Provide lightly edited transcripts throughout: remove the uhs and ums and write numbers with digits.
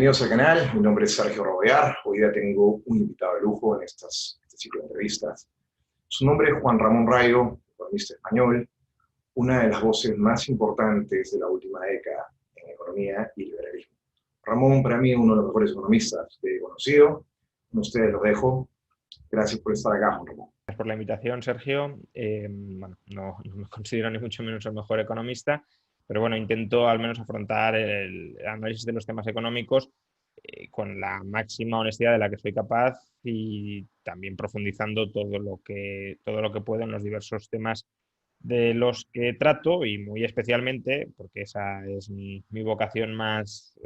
Bienvenidos al canal, mi nombre es Sergio Robear. Hoy día tengo un invitado de lujo en este ciclo de entrevistas. Su nombre es Juan Ramón Rayo, economista español, una de las voces más importantes de la última década en economía y liberalismo. Ramón, para mí, es uno de los mejores economistas que he conocido. Con ustedes los dejo. Gracias por estar acá, Juan Ramón. Gracias por la invitación, Sergio. Bueno, no me considero ni mucho menos el mejor economista, pero bueno, intento al menos afrontar el análisis de los temas económicos con la máxima honestidad de la que soy capaz y también profundizando todo lo que puedo en los diversos temas de los que trato y muy especialmente, porque esa es mi vocación más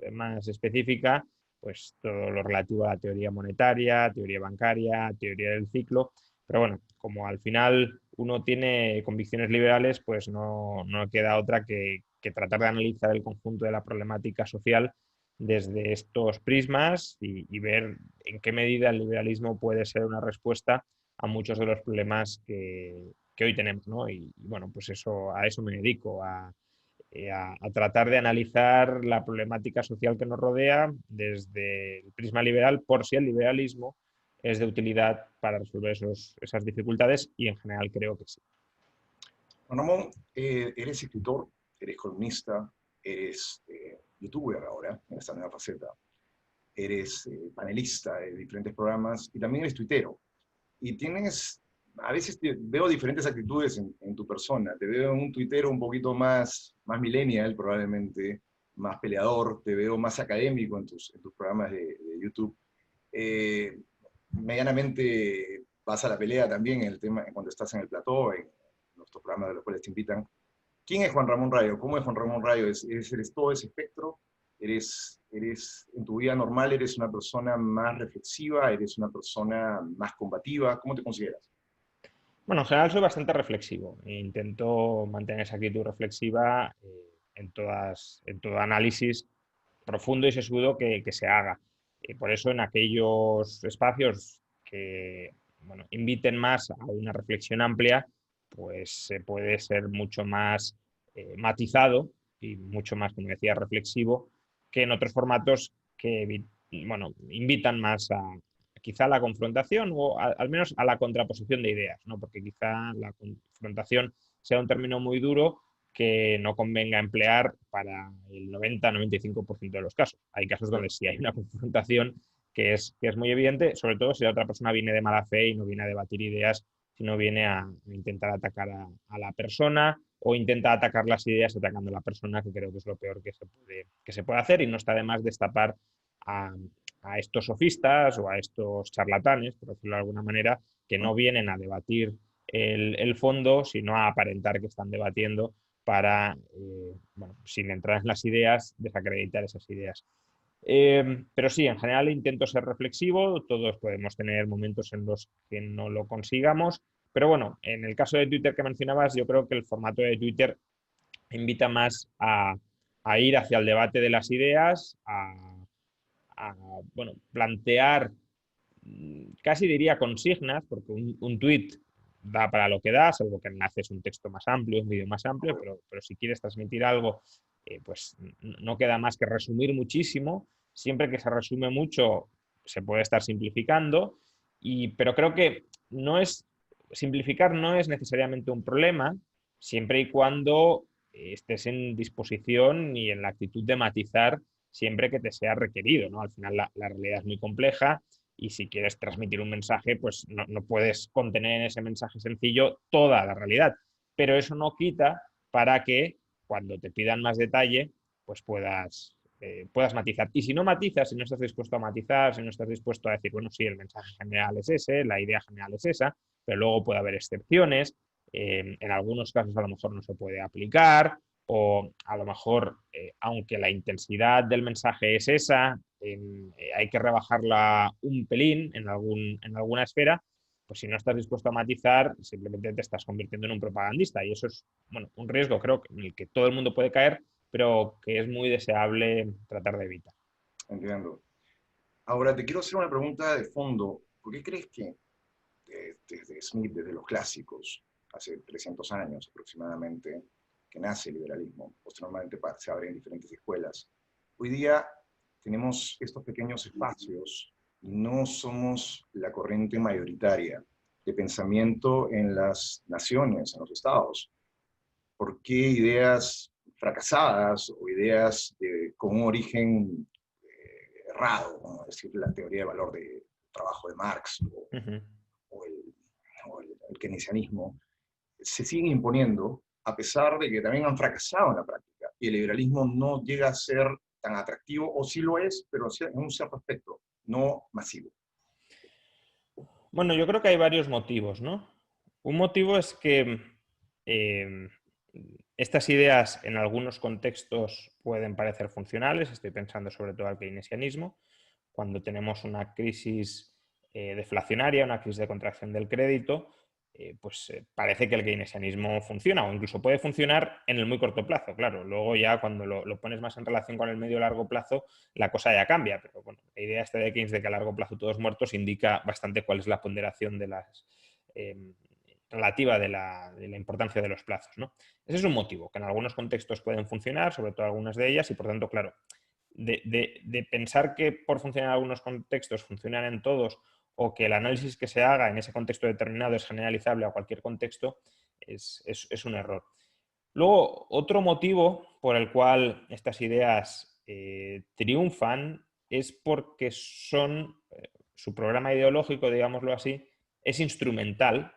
específica, pues todo lo relativo a la teoría monetaria, teoría bancaria, teoría del ciclo. Pero bueno, como al final uno tiene convicciones liberales, pues no queda otra que tratar de analizar el conjunto de la problemática social desde estos prismas y ver en qué medida el liberalismo puede ser una respuesta a muchos de los problemas que hoy tenemos, ¿no? Y bueno, pues a eso me dedico, a tratar de analizar la problemática social que nos rodea desde el prisma liberal, por si el liberalismo es de utilidad para resolver esas dificultades, y en general creo que sí. Juan Ramón, eres escritor, eres columnista, eres youtuber ahora, en esta nueva faceta. Eres panelista de diferentes programas y también eres tuitero. Y a veces veo diferentes actitudes en tu persona. Te veo en un tuitero un poquito más millennial, probablemente, más peleador. Te veo más académico en tus programas de YouTube. Medianamente vas a la pelea también en el tema, cuando estás en el plató, en nuestros programas de los cuales te invitan. ¿Quién es Juan Ramón Rayo? ¿Cómo es Juan Ramón Rayo? ¿Eres todo ese espectro? En tu vida normal eres una persona más reflexiva? ¿Eres una persona más combativa? ¿Cómo te consideras? Bueno, en general soy bastante reflexivo e intento mantener esa actitud reflexiva en todo análisis profundo y sesudo que se haga. Por eso en aquellos espacios que bueno, inviten más a una reflexión amplia, pues se puede ser mucho más matizado y mucho más, como decía, reflexivo que en otros formatos que bueno, invitan más a quizá la confrontación o al menos a la contraposición de ideas, ¿no? Porque quizá la confrontación sea un término muy duro que no convenga emplear para el 90-95% de los casos. Hay casos donde sí hay una confrontación que es muy evidente, sobre todo si la otra persona viene de mala fe y no viene a debatir ideas, sino viene a intentar atacar a la persona o intenta atacar las ideas atacando a la persona, que creo que es lo peor que se puede hacer, y no está de más destapar a, a estos sofistas o a estos charlatanes, por decirlo de alguna manera, que no vienen a debatir el fondo, sino a aparentar que están debatiendo para, bueno, sin entrar en las ideas, desacreditar esas ideas. Pero sí, en general intento ser reflexivo, todos podemos tener momentos en los que no lo consigamos, pero bueno, en el caso de Twitter que mencionabas, yo creo que el formato de Twitter invita más a ir hacia el debate de las ideas, a bueno, plantear, casi diría consignas, porque un tuit da para lo que da, salvo que haces un texto más amplio, un vídeo más amplio, pero si quieres transmitir algo, pues no queda más que resumir muchísimo. Siempre que se resume mucho, se puede estar simplificando, pero creo que simplificar no es necesariamente un problema, siempre y cuando estés en disposición y en la actitud de matizar siempre que te sea requerido, ¿no? Al final la realidad es muy compleja y si quieres transmitir un mensaje, pues no puedes contener en ese mensaje sencillo toda la realidad. Pero eso no quita para que cuando te pidan más detalle, pues puedas matizar. Y si no matizas, si no estás dispuesto a matizar, si no estás dispuesto a decir, bueno, sí, el mensaje general es ese, la idea general es esa, pero luego puede haber excepciones, en algunos casos a lo mejor no se puede aplicar, o a lo mejor, aunque la intensidad del mensaje es esa, hay que rebajarla un pelín en alguna esfera, pues si no estás dispuesto a matizar, simplemente te estás convirtiendo en un propagandista. Y eso es, bueno, un riesgo, creo, en el que todo el mundo puede caer, pero que es muy deseable tratar de evitar. Entiendo. Ahora, te quiero hacer una pregunta de fondo. ¿Por qué crees que desde Smith, desde los clásicos, hace 300 años aproximadamente, que nace el liberalismo, posteriormente se abren diferentes escuelas, hoy día tenemos estos pequeños espacios, no somos la corriente mayoritaria de pensamiento en las naciones, en los estados. ¿Por qué ideas fracasadas o ideas con un origen errado, ¿no? Es decir, la teoría de valor de trabajo de Marx Ujú. o el keynesianismo, se siguen imponiendo a pesar de que también han fracasado en la práctica y el liberalismo no llega a ser tan atractivo, o sí lo es, pero en un cierto aspecto, no masivo? Bueno, yo creo que hay varios motivos, ¿no? Un motivo es que eh, estas ideas en algunos contextos pueden parecer funcionales, estoy pensando sobre todo al keynesianismo, cuando tenemos una crisis deflacionaria, una crisis de contracción del crédito, parece que el keynesianismo funciona o incluso puede funcionar en el muy corto plazo, claro. Luego ya cuando lo pones más en relación con el medio y largo plazo, la cosa ya cambia, pero bueno, la idea esta de Keynes de que a largo plazo todos muertos indica bastante cuál es la ponderación de las relativa de la importancia de los plazos, ¿no? Ese es un motivo, que en algunos contextos pueden funcionar, sobre todo algunas de ellas, y por tanto, claro, de pensar que por funcionar en algunos contextos funcionan en todos o que el análisis que se haga en ese contexto determinado es generalizable a cualquier contexto es un error. Luego, otro motivo por el cual estas ideas triunfan es porque su programa ideológico, digámoslo así, es instrumental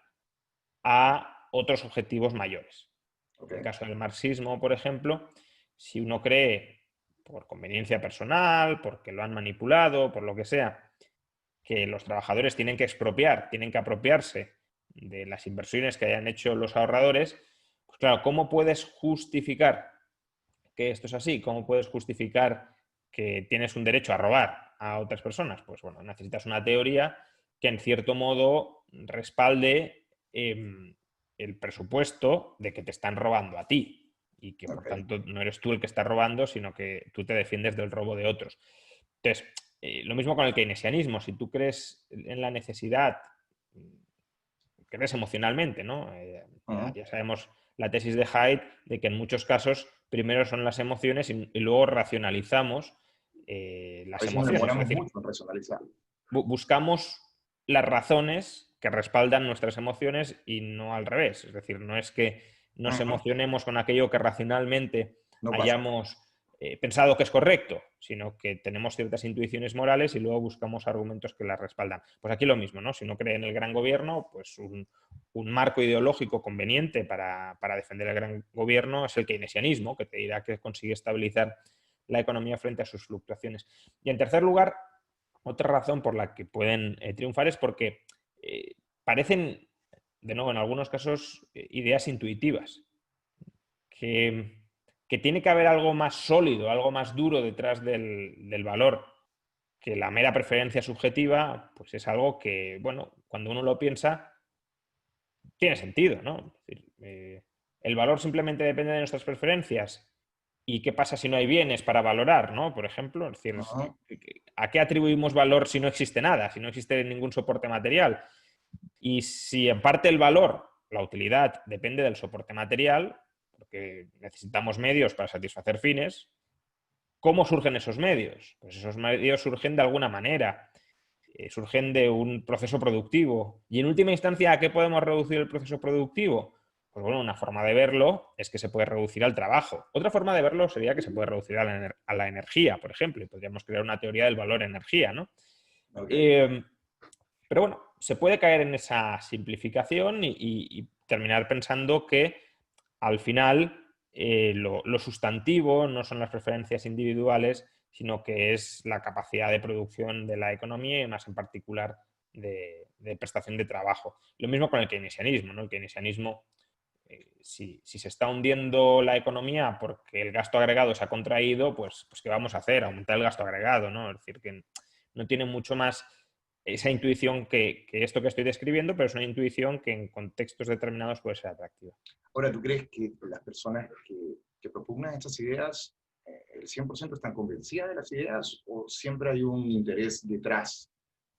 a otros objetivos mayores. En el Okay. caso del marxismo, por ejemplo, si uno cree, por conveniencia personal, porque lo han manipulado, por lo que sea, que los trabajadores tienen que expropiar, tienen que apropiarse de las inversiones que hayan hecho los ahorradores, pues claro, ¿cómo puedes justificar que esto es así? ¿Cómo puedes justificar que tienes un derecho a robar a otras personas? Pues bueno, necesitas una teoría que en cierto modo respalde el presupuesto de que te están robando a ti y que por Okay. tanto no eres tú el que está robando, sino que tú te defiendes del robo de otros. Entonces, lo mismo con el keynesianismo. Si tú crees en la necesidad, crees emocionalmente, ¿no? Uh-huh. Ya sabemos la tesis de Haidt de que en muchos casos primero son las emociones y luego racionalizamos A las veces nos emociones. Es demoramos decir, mucho en personalizar. buscamos las razones que respaldan nuestras emociones y no al revés. Es decir, no es que nos Uh-huh. emocionemos con aquello que racionalmente No pasa. hayamos pensado que es correcto, sino que tenemos ciertas intuiciones morales y luego buscamos argumentos que las respaldan. Pues aquí lo mismo, ¿no? Si uno cree en el gran gobierno, pues un marco ideológico conveniente para defender el gran gobierno es el keynesianismo, que te dirá que consigue estabilizar la economía frente a sus fluctuaciones. Y en tercer lugar, otra razón por la que pueden triunfar es porque parecen, de nuevo, en algunos casos, ideas intuitivas, que, que, tiene que haber algo más sólido, algo más duro detrás del valor, que la mera preferencia subjetiva, pues es algo que, bueno, cuando uno lo piensa, tiene sentido, ¿no? Es decir, el valor simplemente depende de nuestras preferencias. ¿Y qué pasa si no hay bienes para valorar, ¿no? Por ejemplo, es decir, Uh-huh. ¿a qué atribuimos valor si no existe nada, si no existe ningún soporte material? Y si en parte el valor, la utilidad, depende del soporte material, porque necesitamos medios para satisfacer fines, ¿cómo surgen esos medios? Pues esos medios surgen de alguna manera, surgen de un proceso productivo. Y en última instancia, ¿a qué podemos reducir el proceso productivo? Pues bueno, una forma de verlo es que se puede reducir al trabajo. Otra forma de verlo sería que se puede reducir a la energía, por ejemplo, y podríamos crear una teoría del valor energía, ¿no? Okay. Eh, pero bueno, se puede caer en esa simplificación y terminar pensando que al final lo sustantivo no son las preferencias individuales, sino que es la capacidad de producción de la economía y más en particular de prestación de trabajo. Lo mismo con el keynesianismo, ¿no? El keynesianismo, si se está hundiendo la economía porque el gasto agregado se ha contraído, pues ¿qué vamos a hacer? Aumentar el gasto agregado, ¿no? Es decir, que no tiene mucho más esa intuición que esto que estoy describiendo, pero es una intuición que en contextos determinados puede ser atractiva. Ahora, ¿tú crees que las personas que propugnan estas ideas, el 100% están convencidas de las ideas o siempre hay un interés detrás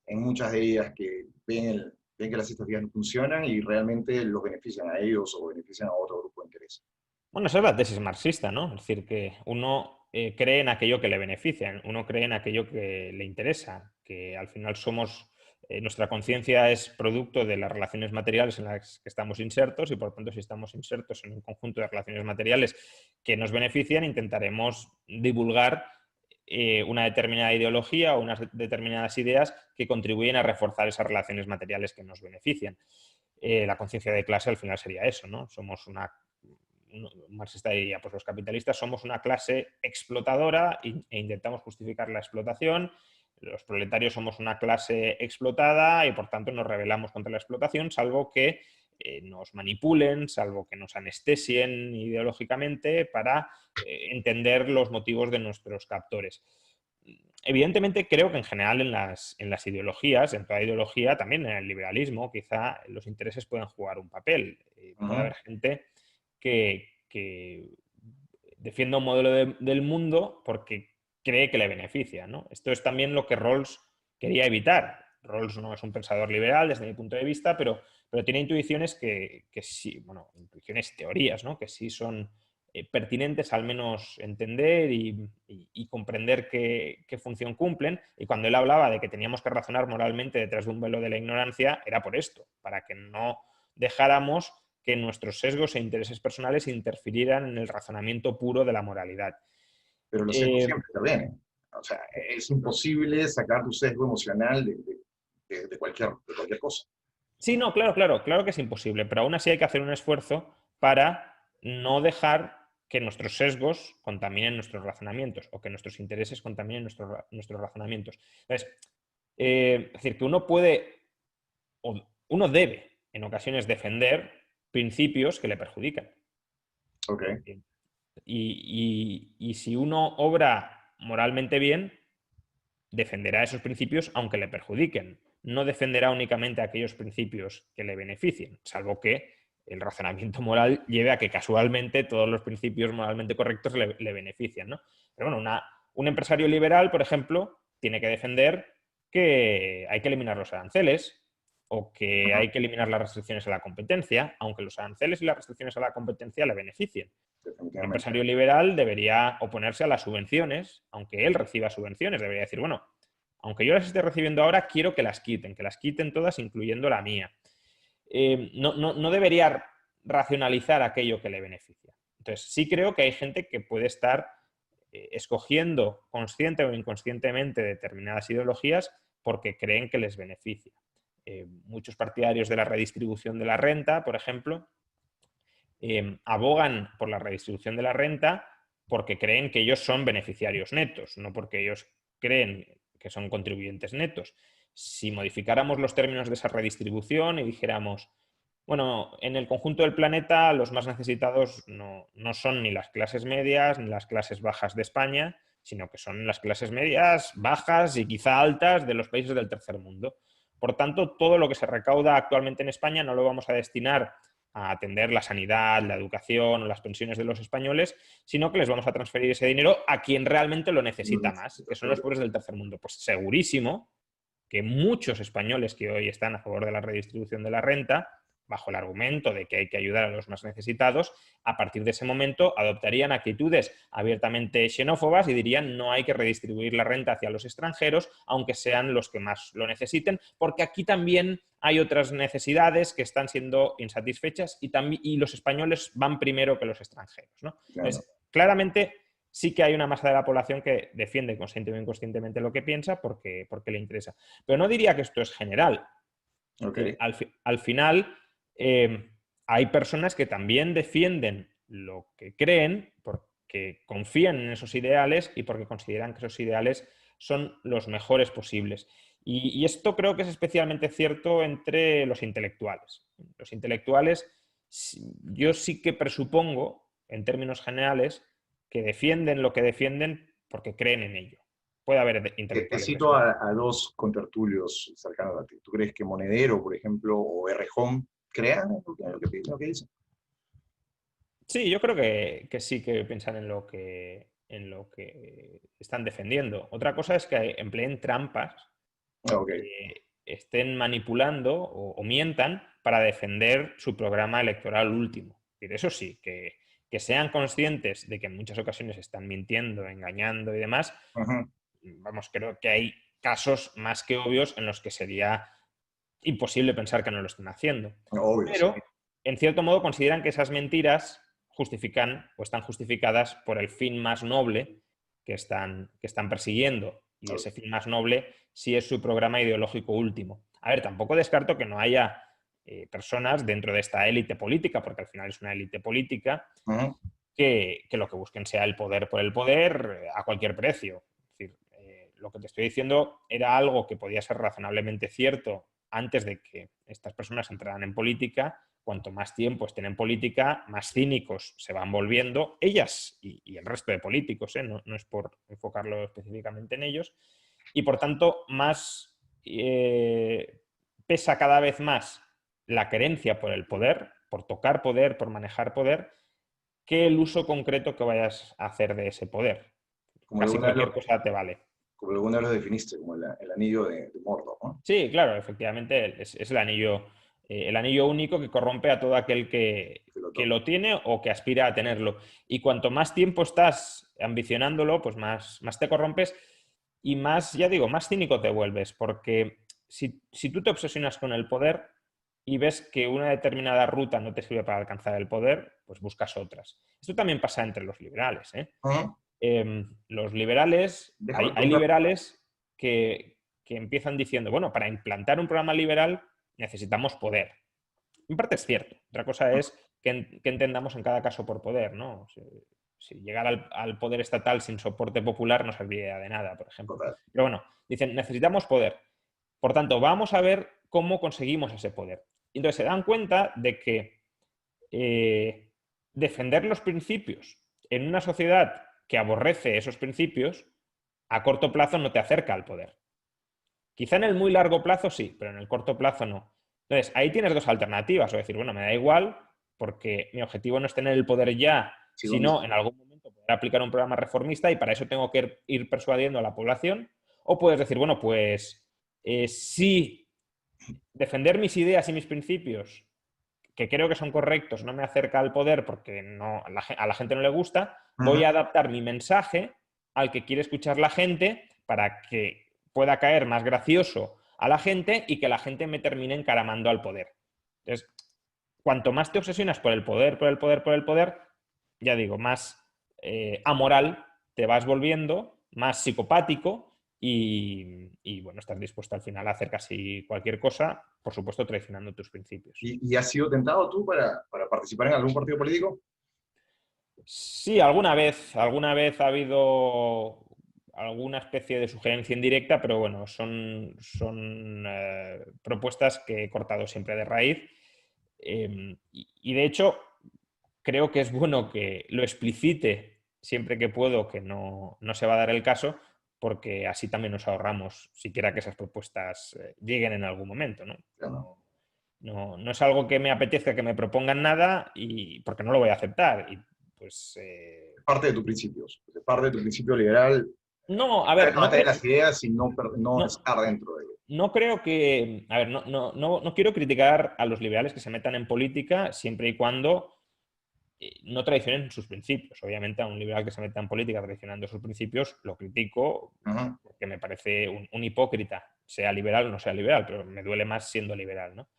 en muchas de ellas que ven que las estrategias no funcionan y realmente los benefician a ellos o benefician a otro grupo de interés? Bueno, esa es la tesis marxista, ¿no? Es decir, que uno cree en aquello que le beneficia, uno cree en aquello que le interesa, que al final nuestra conciencia es producto de las relaciones materiales en las que estamos insertos y por tanto si estamos insertos en un conjunto de relaciones materiales que nos benefician, intentaremos divulgar una determinada ideología o unas determinadas ideas que contribuyen a reforzar esas relaciones materiales que nos benefician. La conciencia de clase al final sería eso, ¿no? Somos un marxista diría, pues los capitalistas somos una clase explotadora e intentamos justificar la explotación. Los proletarios somos una clase explotada y por tanto nos rebelamos contra la explotación, salvo que nos manipulen, salvo que nos anestesien ideológicamente para entender los motivos de nuestros captores. Evidentemente creo que en general en las ideologías, en toda ideología, también en el liberalismo, quizá los intereses pueden jugar un papel. Puede haber gente que defienda un modelo del mundo porque cree que le beneficia, ¿no? Esto es también lo que Rawls quería evitar. Rawls no es un pensador liberal desde mi punto de vista, pero tiene intuiciones que sí, bueno, intuiciones, teorías, ¿no? Que sí son pertinentes al menos entender y comprender qué función cumplen. Y cuando él hablaba de que teníamos que razonar moralmente detrás de un velo de la ignorancia, era por esto, para que no dejáramos que nuestros sesgos e intereses personales interfirieran en el razonamiento puro de la moralidad. Pero los sesgos siempre intervienen. O sea, es imposible sacar tu sesgo emocional de cualquier cosa. Sí, no, claro que es imposible, pero aún así hay que hacer un esfuerzo para no dejar que nuestros sesgos contaminen nuestros razonamientos o que nuestros intereses contaminen nuestros razonamientos. Entonces, es decir, que uno puede o uno debe en ocasiones defender principios que le perjudican. Ok. Y si uno obra moralmente bien, defenderá esos principios aunque le perjudiquen. No defenderá únicamente aquellos principios que le beneficien, salvo que el razonamiento moral lleve a que casualmente todos los principios moralmente correctos le benefician, ¿no? Pero bueno, un empresario liberal, por ejemplo, tiene que defender que hay que eliminar los aranceles o que hay que eliminar las restricciones a la competencia, aunque los aranceles y las restricciones a la competencia le beneficien. Un empresario liberal debería oponerse a las subvenciones, aunque él reciba subvenciones. Debería decir, bueno, aunque yo las esté recibiendo ahora, quiero que las quiten todas, incluyendo la mía. No debería racionalizar aquello que le beneficia. Entonces, sí creo que hay gente que puede estar escogiendo consciente o inconscientemente determinadas ideologías porque creen que les beneficia. Muchos partidarios de la redistribución de la renta, por ejemplo, abogan por la redistribución de la renta porque creen que ellos son beneficiarios netos, no porque ellos creen que son contribuyentes netos. Si modificáramos los términos de esa redistribución y dijéramos, bueno, en el conjunto del planeta los más necesitados no son ni las clases medias ni las clases bajas de España, sino que son las clases medias, bajas y quizá altas de los países del tercer mundo. Por tanto, todo lo que se recauda actualmente en España no lo vamos a destinar a atender la sanidad, la educación o las pensiones de los españoles, sino que les vamos a transferir ese dinero a quien realmente lo necesita más, que son los pobres del tercer mundo. Pues segurísimo que muchos españoles que hoy están a favor de la redistribución de la renta, bajo el argumento de que hay que ayudar a los más necesitados, a partir de ese momento adoptarían actitudes abiertamente xenófobas y dirían no hay que redistribuir la renta hacia los extranjeros, aunque sean los que más lo necesiten, porque aquí también hay otras necesidades que están siendo insatisfechas y los españoles van primero que los extranjeros, ¿no? Claro. Entonces, claramente sí que hay una masa de la población que defiende consciente o inconscientemente lo que piensa porque le interesa. Pero no diría que esto es general. Okay. Al final, hay personas que también defienden lo que creen porque confían en esos ideales y porque consideran que esos ideales son los mejores posibles. Y esto creo que es especialmente cierto entre los intelectuales. Los intelectuales, yo sí que presupongo, en términos generales, que defienden lo que defienden porque creen en ello. Puede haber Te intelectuales. cito a dos contertulios cercanos a ti. ¿Tú crees que Monedero, por ejemplo, o Errejón crean en lo que dicen? Sí, yo creo que sí que piensan en lo que están defendiendo. Otra cosa es que empleen trampas o Okay. que estén manipulando o mientan para defender su programa electoral último. Es decir, eso sí, que que sean conscientes de que en muchas ocasiones están mintiendo, engañando y demás, vamos, creo que hay casos más que obvios en los que sería imposible pensar que no lo estén haciendo. Obvio, sí. Pero, en cierto modo, consideran que esas mentiras justifican o están justificadas por el fin más noble que están persiguiendo. Y ese fin más noble sí es su programa ideológico último. A ver, tampoco descarto que no haya personas dentro de esta élite política, porque al final es una élite política, que lo que busquen sea el poder por el poder a cualquier precio. Es decir, lo que te estoy diciendo era algo que podía ser razonablemente cierto antes de que estas personas entraran en política. Cuanto más tiempo estén en política, más cínicos se van volviendo, ellas y el resto de políticos, no es por enfocarlo específicamente en ellos, y por tanto más pesa cada vez más la querencia por el poder, por tocar poder, por manejar poder, que el uso concreto que vayas a hacer de ese poder. Como Casi cualquier cosa te vale. Como alguna vez lo definiste, como el anillo de Mordor, ¿no? Sí, claro, efectivamente es el anillo único que corrompe a todo aquel que lo tiene o que aspira a tenerlo. Y cuanto más tiempo estás ambicionándolo, pues más te corrompes y más, ya digo, más cínico te vuelves. Porque si tú te obsesionas con el poder y ves que una determinada ruta no te sirve para alcanzar el poder, pues buscas otras. Esto también pasa entre los liberales, ¿eh? Los liberales, hay liberales que empiezan diciendo, bueno, para implantar un programa liberal necesitamos poder. En parte es cierto. Otra cosa es que entendamos en cada caso por poder, ¿no? Si llegar al poder estatal sin soporte popular no serviría de nada, por ejemplo. Pero bueno, dicen, necesitamos poder. Por tanto, vamos a ver cómo conseguimos ese poder. Y entonces se dan cuenta de que defender los principios en una sociedad que aborrece esos principios, a corto plazo no te acerca al poder. Quizá en el muy largo plazo sí, pero en el corto plazo no. Entonces, ahí tienes dos alternativas. O decir, bueno, me da igual porque mi objetivo no es tener el poder ya, sino en algún momento poder aplicar un programa reformista y para eso tengo que ir persuadiendo a la población. O puedes decir, bueno, pues si defender mis ideas y mis principios, que creo que son correctos, no me acerca al poder porque a la gente no le gusta, voy a adaptar mi mensaje al que quiere escuchar la gente para que pueda caer más gracioso a la gente y que la gente me termine encaramando al poder. Entonces, cuanto más te obsesionas por el poder, por el poder, por el poder, ya digo, más amoral te vas volviendo, más psicopático y bueno, estás dispuesto al final a hacer casi cualquier cosa, por supuesto traicionando tus principios. ¿Y has sido tentado tú para participar en algún partido político? Sí, alguna vez ha habido alguna especie de sugerencia indirecta, pero bueno, son propuestas que he cortado siempre de raíz. Y de hecho, creo que es bueno que lo explicite siempre que puedo, que no se va a dar el caso, porque así también nos ahorramos siquiera que esas propuestas lleguen en algún momento, ¿no? Claro. No es algo que me apetezca que me propongan nada y porque no lo voy a aceptar. Y pues parte de tus principios, parte de tu principio liberal. no, a ver, no tener las ideas y no estar dentro de ello. No creo que, a ver, no quiero criticar a los liberales que se metan en política siempre y cuando no traicionen sus principios. Obviamente a un liberal que se meta en política traicionando sus principios lo critico porque me parece un hipócrita, sea liberal o no sea liberal, pero me duele más siendo liberal, ¿no?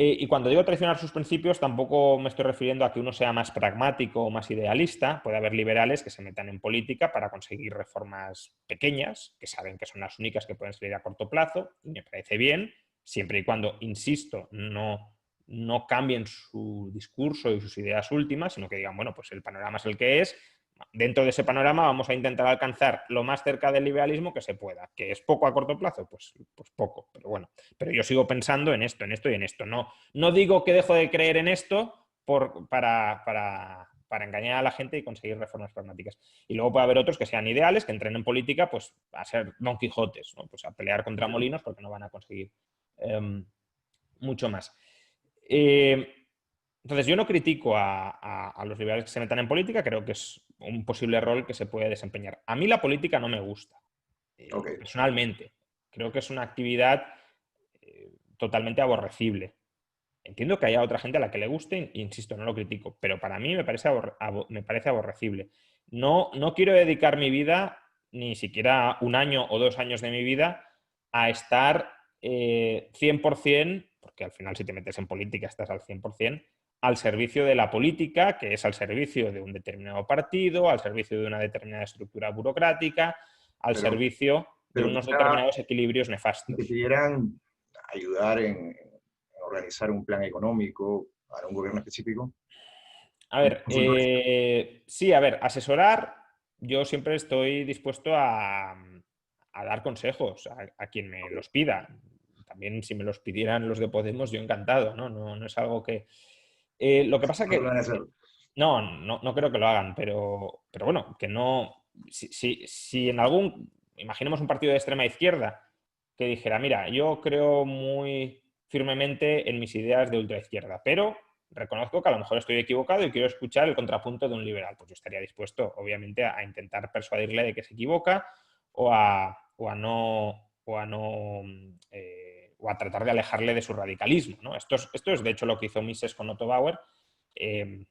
Y cuando digo traicionar sus principios, tampoco me estoy refiriendo a que uno sea más pragmático o más idealista. Puede haber liberales que se metan en política para conseguir reformas pequeñas, que saben que son las únicas que pueden salir a corto plazo, y me parece bien, siempre y cuando, insisto, no cambien su discurso y sus ideas últimas, sino que digan, bueno, pues el panorama es el que es. Dentro de ese panorama vamos a intentar alcanzar lo más cerca del liberalismo que se pueda. ¿Que es poco a corto plazo? Pues poco, pero bueno. Pero yo sigo pensando en esto y en esto. No digo que dejo de creer en esto para engañar a la gente y conseguir reformas pragmáticas. Y luego puede haber otros que sean ideales, que entren en política pues a ser Don Quijotes, ¿no? Pues a pelear contra molinos porque no van a conseguir mucho más. Entonces, yo no critico a los liberales que se metan en política, creo que es un posible rol que se puede desempeñar. A mí la política no me gusta, personalmente. Creo que es una actividad totalmente aborrecible. Entiendo que haya otra gente a la que le guste, insisto, no lo critico, pero para mí me parece, me parece aborrecible. No quiero dedicar mi vida, ni siquiera un año o 2 años de mi vida, a estar 100%, porque al final si te metes en política estás al 100%, al servicio de la política, que es al servicio de un determinado partido, al servicio de una determinada estructura burocrática, al Pero, servicio de pero unos quizá determinados equilibrios si te nefastos. pidieran ayudar en organizar un plan económico para un gobierno específico, A ¿cómo ver, consultarías? sí, a ver, asesorar, yo siempre estoy dispuesto a dar consejos a quien me Ok, los pida. También si me los pidieran los de Podemos, yo encantado, ¿no? No es algo que... lo que pasa no lo van que... a hacer. no creo que lo hagan, pero bueno, que no... Si en algún... Imaginemos un partido de extrema izquierda que dijera, mira, yo creo muy firmemente en mis ideas de ultraizquierda, pero reconozco que a lo mejor estoy equivocado y quiero escuchar el contrapunto de un liberal. Pues yo estaría dispuesto, obviamente, a intentar persuadirle de que se equivoca o a tratar de alejarle de su radicalismo, ¿no? Esto es, de hecho, lo que hizo Mises con Otto Bauer. Eh,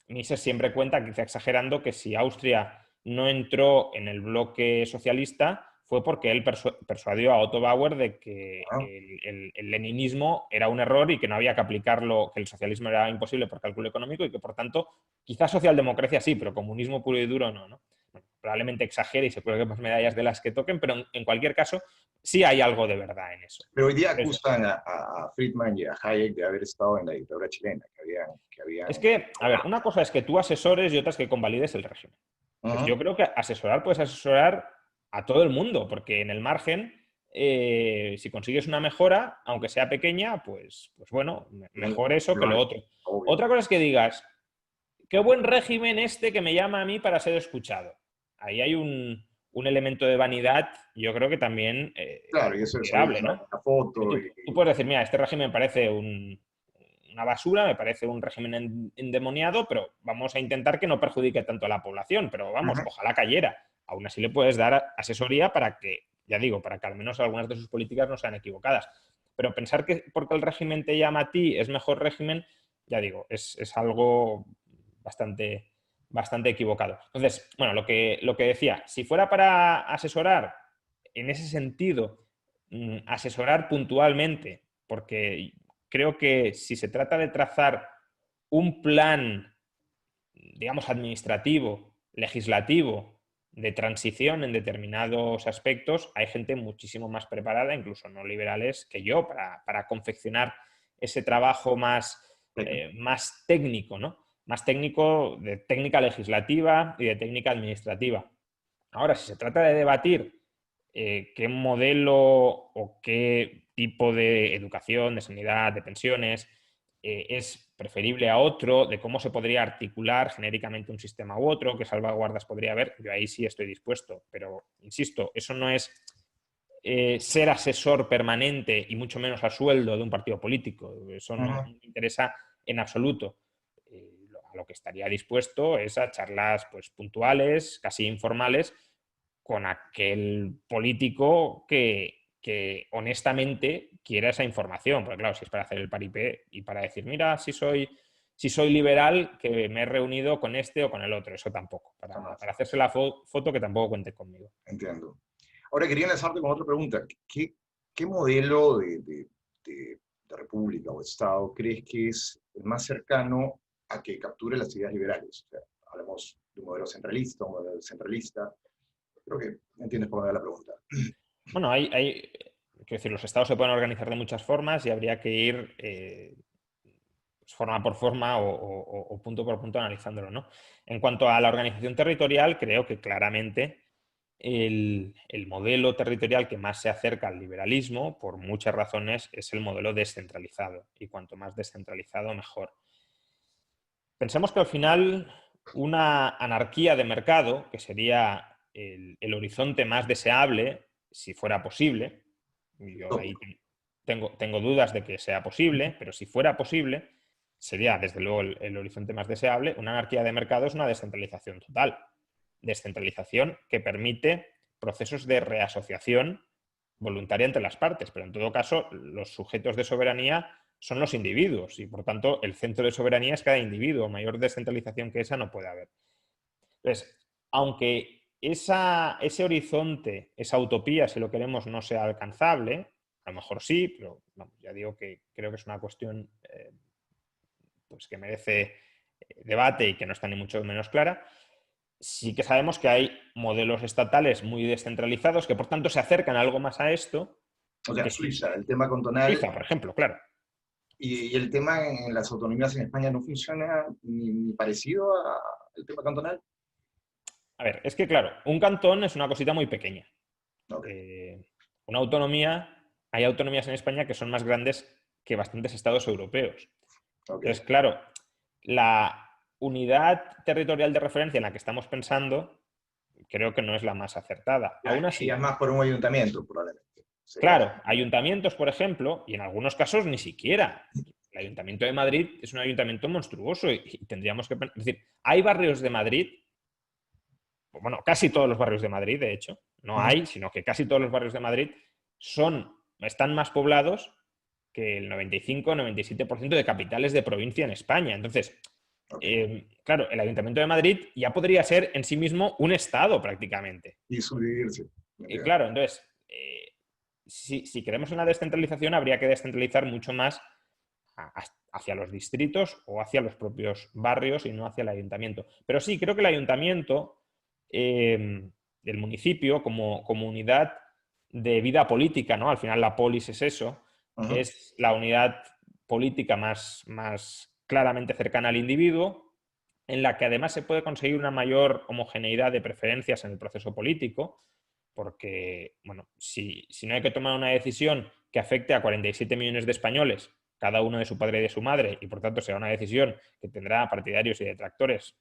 Mises siempre cuenta, quizá exagerando, que si Austria no entró en el bloque socialista fue porque él persuadió a Otto Bauer de que ¿No? el leninismo era un error y que no había que aplicarlo, que el socialismo era imposible por cálculo económico y que, por tanto, quizás socialdemocracia sí, pero comunismo puro y duro no, ¿no? Bueno, probablemente exagere y se cuelgue más medallas de las que toquen, pero en cualquier caso sí hay algo de verdad en eso. Pero hoy día Entonces, acusan a Friedman y a Hayek de haber estado en la dictadura chilena, es que, a ver, una cosa es que tú asesores y otra es que convalides el régimen. Entonces, Ujú. yo creo que asesorar puedes asesorar a todo el mundo, porque en el margen, si consigues una mejora, aunque sea pequeña, pues bueno, mejor eso que lo Vale, otro. obvio. Otra cosa es que digas, qué buen régimen este que me llama a mí para ser escuchado. Ahí hay un elemento de vanidad, yo creo que también Claro, y eso de salir considerable, en ¿no? la foto Tú puedes decir, mira, este régimen me parece una basura, me parece un régimen endemoniado, pero vamos a intentar que no perjudique tanto a la población, pero vamos, Ujú. ojalá cayera. Aún así le puedes dar asesoría para que, ya digo, para que al menos algunas de sus políticas no sean equivocadas. Pero pensar que porque el régimen te llama a ti es mejor régimen, ya digo, es algo bastante equivocado. Entonces, bueno, lo que decía, si fuera para asesorar en ese sentido, asesorar puntualmente, porque creo que si se trata de trazar un plan, digamos, administrativo, legislativo, de transición en determinados aspectos, hay gente muchísimo más preparada, incluso no liberales, que yo, para confeccionar ese trabajo más técnico, ¿no? Más técnico de técnica legislativa y de técnica administrativa. Ahora, si se trata de debatir qué modelo o qué tipo de educación, de sanidad, de pensiones es preferible a otro, de cómo se podría articular genéricamente un sistema u otro, qué salvaguardas podría haber, yo ahí sí estoy dispuesto. Pero, insisto, eso no es ser asesor permanente y mucho menos a sueldo de un partido político. Eso no Ujú. me interesa en absoluto. A lo que estaría dispuesto es a charlas pues, puntuales, casi informales, con aquel político que honestamente quiera esa información. Porque claro, si es para hacer el paripé y para decir, mira, si soy liberal, que me he reunido con este o con el otro, eso tampoco. Jamás. Para hacerse la foto que tampoco cuente conmigo. Entiendo. Ahora quería lanzarte con otra pregunta. ¿Qué modelo de república o Estado crees que es el más cercano a que capture las ideas liberales? O sea, hablamos de un modelo centralista, un modelo centralista. Creo que entiendes por dónde va la pregunta. Bueno, quiero decir, los estados se pueden organizar de muchas formas y habría que ir pues, forma por forma o punto por punto analizándolo, ¿no? En cuanto a la organización territorial, creo que claramente el modelo territorial que más se acerca al liberalismo, por muchas razones, es el modelo descentralizado. Y cuanto más descentralizado, mejor. Pensemos que al final una anarquía de mercado, que sería el horizonte más deseable, si fuera posible, y yo ahí tengo dudas de que sea posible, pero si fuera posible, sería desde luego el horizonte más deseable. Una anarquía de mercado es una descentralización total. Descentralización que permite procesos de reasociación voluntaria entre las partes, pero en todo caso los sujetos de soberanía son los individuos y, por tanto, el centro de soberanía es cada individuo. Mayor descentralización que esa no puede haber. Entonces, aunque ese horizonte, esa utopía, si lo queremos, no sea alcanzable, a lo mejor sí, pero vamos, ya digo que creo que es una cuestión pues que merece debate y que no está ni mucho menos clara. Sí que sabemos que hay modelos estatales muy descentralizados que, por tanto, se acercan algo más a esto. O Y sea, que sí, Suiza, el tema cantonal Suiza, por ejemplo, claro. y el tema en las autonomías en España no funciona ni parecido al tema cantonal. A ver, es que claro, un cantón es una cosita muy pequeña. Ok, Eh, una autonomía, hay autonomías en España que son más grandes que bastantes estados europeos. ok. Entonces, claro, la unidad territorial de referencia en la que estamos pensando creo que no es la más acertada. Ya, Aún irías así, más por un ayuntamiento, probablemente. Sería claro, ayuntamientos, por ejemplo, y en algunos casos ni siquiera. El Ayuntamiento de Madrid es un ayuntamiento monstruoso y tendríamos que... Es decir, hay barrios de Madrid, bueno, casi todos los barrios de Madrid, de hecho, no Ujú. hay, sino que casi todos los barrios de Madrid están más poblados que el 95-97% de capitales de provincia en España. Entonces, Ok. claro, el Ayuntamiento de Madrid ya podría ser en sí mismo un estado prácticamente. Y subdividirse. Y Entiendo. claro, entonces, si queremos una descentralización, habría que descentralizar mucho más hacia los distritos o hacia los propios barrios y no hacia el ayuntamiento. Pero sí, creo que el ayuntamiento, el municipio, como unidad de vida política, ¿no? Al final la polis es eso, Ujú. es la unidad política más claramente cercana al individuo, en la que además se puede conseguir una mayor homogeneidad de preferencias en el proceso político, porque, bueno, si no hay que tomar una decisión que afecte a 47 millones de españoles, cada uno de su padre y de su madre, y por tanto será una decisión que tendrá partidarios y detractores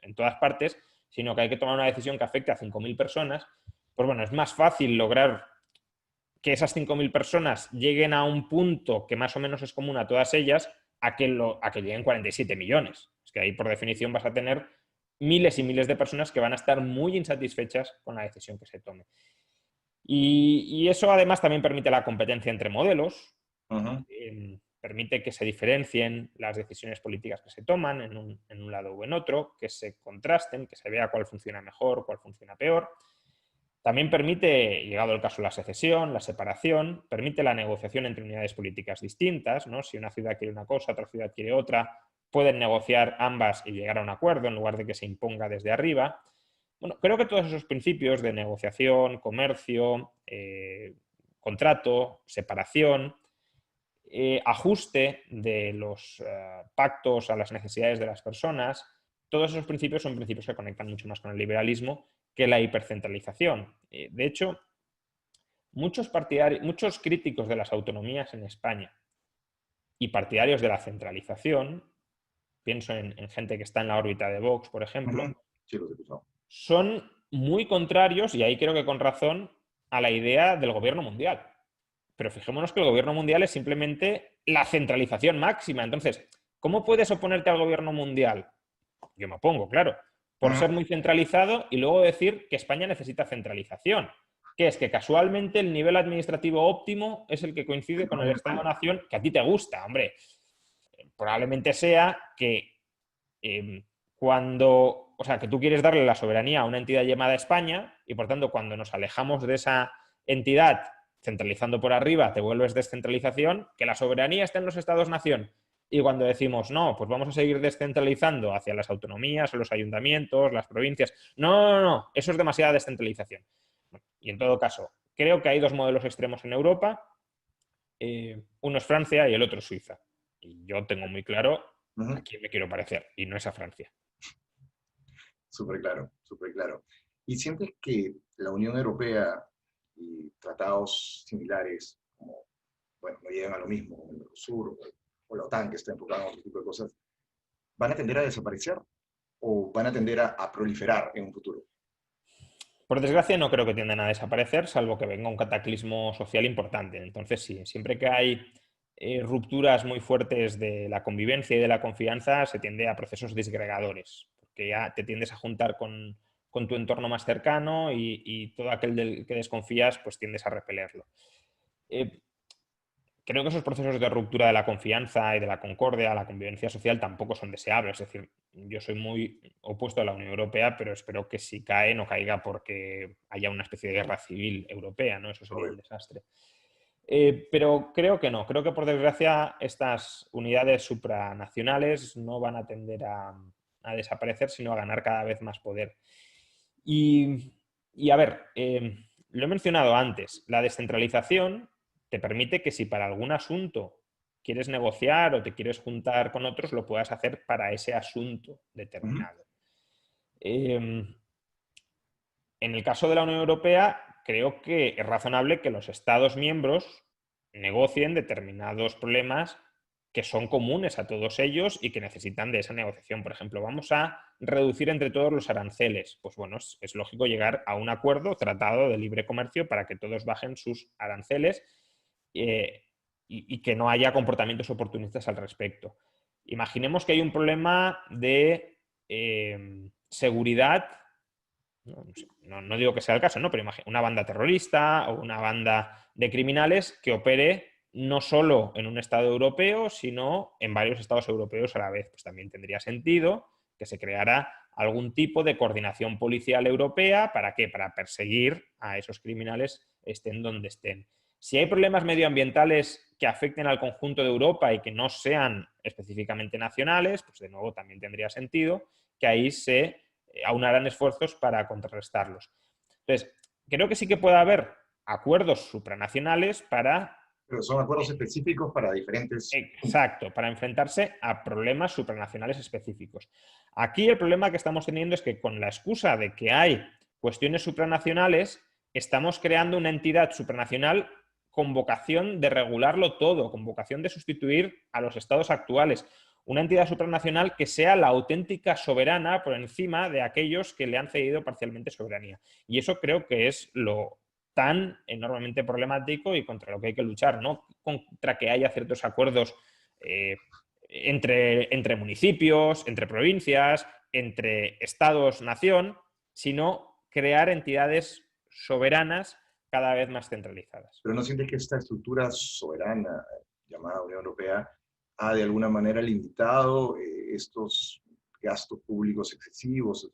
en todas partes, sino que hay que tomar una decisión que afecte a 5.000 personas, pues bueno, es más fácil lograr que esas 5.000 personas lleguen a un punto que más o menos es común a todas ellas, a que lleguen 47 millones. Es que ahí, por definición, vas a tener miles y miles de personas que van a estar muy insatisfechas con la decisión que se tome. Y eso además también permite la competencia entre modelos, Ujú. permite que se diferencien las decisiones políticas que se toman en un lado o en otro, que se contrasten, que se vea cuál funciona mejor, cuál funciona peor. También permite, llegado el caso, la secesión, la separación, permite la negociación entre unidades políticas distintas, ¿no? Si una ciudad quiere una cosa, otra ciudad quiere otra, pueden negociar ambas y llegar a un acuerdo en lugar de que se imponga desde arriba. Bueno, creo que todos esos principios de negociación, comercio, contrato, separación, ajuste de los pactos a las necesidades de las personas, todos esos principios son principios que conectan mucho más con el liberalismo que la hipercentralización. De hecho, muchos críticos de las autonomías en España y partidarios de la centralización, pienso en gente que está en la órbita de Vox, por Ujú. ejemplo, Sí, los he escuchado. son muy contrarios, y ahí creo que con razón, a la idea del gobierno mundial. Pero fijémonos que el gobierno mundial es simplemente la centralización máxima. Entonces, ¿cómo puedes oponerte al gobierno mundial? Yo me opongo, claro, por Ujú. ser muy centralizado y luego decir que España necesita centralización, que es que casualmente el nivel administrativo óptimo es el que coincide con No el en España. Estado-nación que a ti te gusta, hombre. Probablemente sea que o sea, que tú quieres darle la soberanía a una entidad llamada España y por tanto cuando nos alejamos de esa entidad centralizando por arriba, te vuelves descentralización, que la soberanía está en los estados-nación. Y cuando decimos, no, pues vamos a seguir descentralizando hacia las autonomías, los ayuntamientos, las provincias. No, no, no, no, eso es demasiada descentralización. Y en todo caso, creo que hay dos modelos extremos en Europa. Uno es Francia y el otro es Suiza. Y yo tengo muy claro a Ujú. quién me quiero parecer, y no es a Francia. Súper claro, súper claro. ¿Y sientes que la Unión Europea y tratados similares, como, bueno, no llegan a lo mismo, como el Mercosur o la OTAN, que está enfocada en otro tipo de cosas, van a tender a desaparecer o van a tender a proliferar en un futuro? Por desgracia, no creo que tiendan a desaparecer, salvo que venga un cataclismo social importante. Entonces, sí, siempre que hay rupturas muy fuertes de la convivencia y de la confianza, se tiende a procesos disgregadores, porque ya te tiendes a juntar con tu entorno más cercano y todo aquel del que desconfías, pues tiendes a repelerlo. Eh, creo que esos procesos de ruptura de la confianza y de la concordia, la convivencia social, tampoco son deseables. Es decir, yo soy muy opuesto a la Unión Europea, pero espero que si cae, no caiga porque haya una especie de guerra civil europea, ¿no? Eso sería un Correcto. desastre. Pero creo que no. Creo que, por desgracia, estas unidades supranacionales no van a tender a desaparecer, sino a ganar cada vez más poder. Y a ver, lo he mencionado antes, la descentralización te permite que si para algún asunto quieres negociar o te quieres juntar con otros, lo puedas hacer para ese asunto Ujú. determinado. En el caso de la Unión Europea, creo que es razonable que los Estados miembros negocien determinados problemas que son comunes a todos ellos y que necesitan de esa negociación. Por ejemplo, vamos a reducir entre todos los aranceles. Pues bueno, es lógico llegar a un acuerdo, tratado de libre comercio, para que todos bajen sus aranceles eh, y que no haya comportamientos oportunistas al respecto. Imaginemos que hay un problema de seguridad. No digo que sea el caso, ¿no? Pero imagina una banda terrorista o una banda de criminales que opere no solo en un Estado europeo, sino en varios Estados europeos a la vez. Pues también tendría sentido que se creara algún tipo de coordinación policial europea. ¿Para qué? Para perseguir a esos criminales estén donde estén. Si hay problemas medioambientales que afecten al conjunto de Europa y que no sean específicamente nacionales, pues de nuevo también tendría sentido que ahí se aunarán esfuerzos para contrarrestarlos. Entonces, creo que sí que puede haber acuerdos supranacionales para, Pero son acuerdos específicos para diferentes puntos. exacto, para enfrentarse a problemas supranacionales específicos. Aquí el problema que estamos teniendo es que con la excusa de que hay cuestiones supranacionales, estamos creando una entidad supranacional con vocación de regularlo todo, con vocación de sustituir a los estados actuales. Una entidad supranacional que sea la auténtica soberana por encima de aquellos que le han cedido parcialmente soberanía. Y eso creo que es lo tan enormemente problemático y contra lo que hay que luchar, no contra que haya ciertos acuerdos eh, entre municipios, entre provincias, entre estados-nación, sino crear entidades soberanas cada vez más centralizadas. Pero no sientes que esta estructura soberana llamada Unión Europea ha de alguna manera limitado estos gastos públicos excesivos,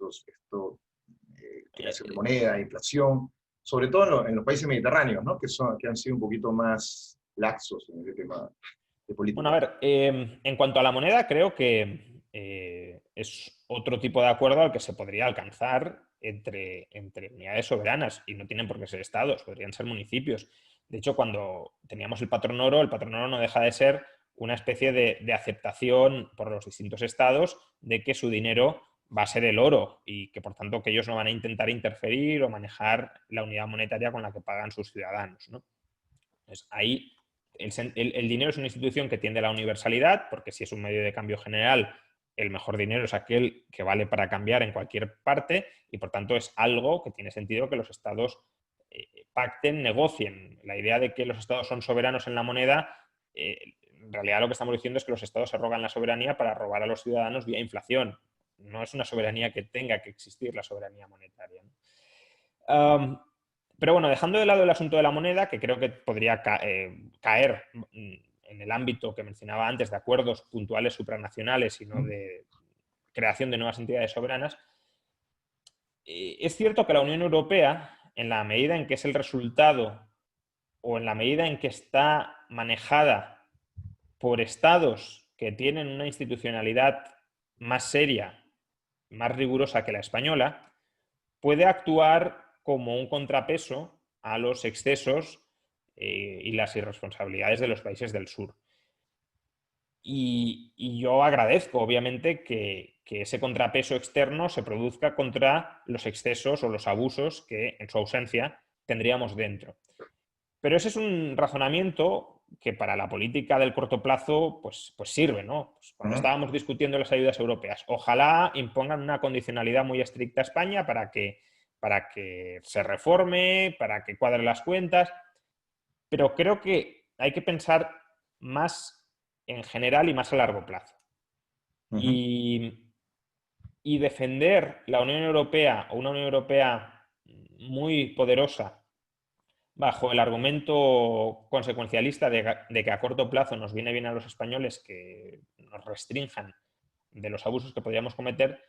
creación de moneda, inflación, sobre todo en los países mediterráneos, ¿no? Que han sido un poquito más laxos en el tema de Bueno, a política. ver, en cuanto a la moneda, creo que es otro tipo de acuerdo al que se podría alcanzar entre unidades soberanas y no tienen por qué ser estados, podrían ser municipios. De hecho, cuando teníamos el patrón oro no deja de ser una especie de aceptación por los distintos estados de que su dinero va a ser el oro y que por tanto que ellos no van a intentar interferir o manejar la unidad monetaria con la que pagan sus ciudadanos, ¿no? Entonces, ahí el dinero es una institución que tiende a la universalidad, porque si es un medio de cambio general, el mejor dinero es aquel que vale para cambiar en cualquier parte y por tanto es algo que tiene sentido que los estados pacten, negocien. La idea de que los estados son soberanos en la moneda, en realidad lo que estamos diciendo es que los estados se rogan la soberanía para robar a los ciudadanos vía inflación. No es una soberanía que tenga que existir la soberanía monetaria, ¿no? Pero bueno, dejando de lado el asunto de la moneda, que creo que podría caer en el ámbito que mencionaba antes de acuerdos puntuales supranacionales y no de creación de nuevas entidades soberanas, es cierto que la Unión Europea, en la medida en que es el resultado o en la medida en que está manejada por estados que tienen una institucionalidad más seria, más rigurosa que la española, puede actuar como un contrapeso a los excesos y las irresponsabilidades de los países del sur. Y yo agradezco, obviamente, que ese contrapeso externo se produzca contra los excesos o los abusos que, en su ausencia, tendríamos dentro. Pero ese es un razonamiento que para la política del corto plazo pues sirve, ¿no? Pues cuando Ujú. estábamos discutiendo las ayudas europeas, ojalá impongan una condicionalidad muy estricta a España para que se reforme, para que cuadre las cuentas, pero creo que hay que pensar más en general y más a largo plazo. Ujú. Y, y defender la Unión Europea o una Unión Europea muy poderosa bajo el argumento consecuencialista de que a corto plazo nos viene bien a los españoles que nos restrinjan de los abusos que podríamos cometer,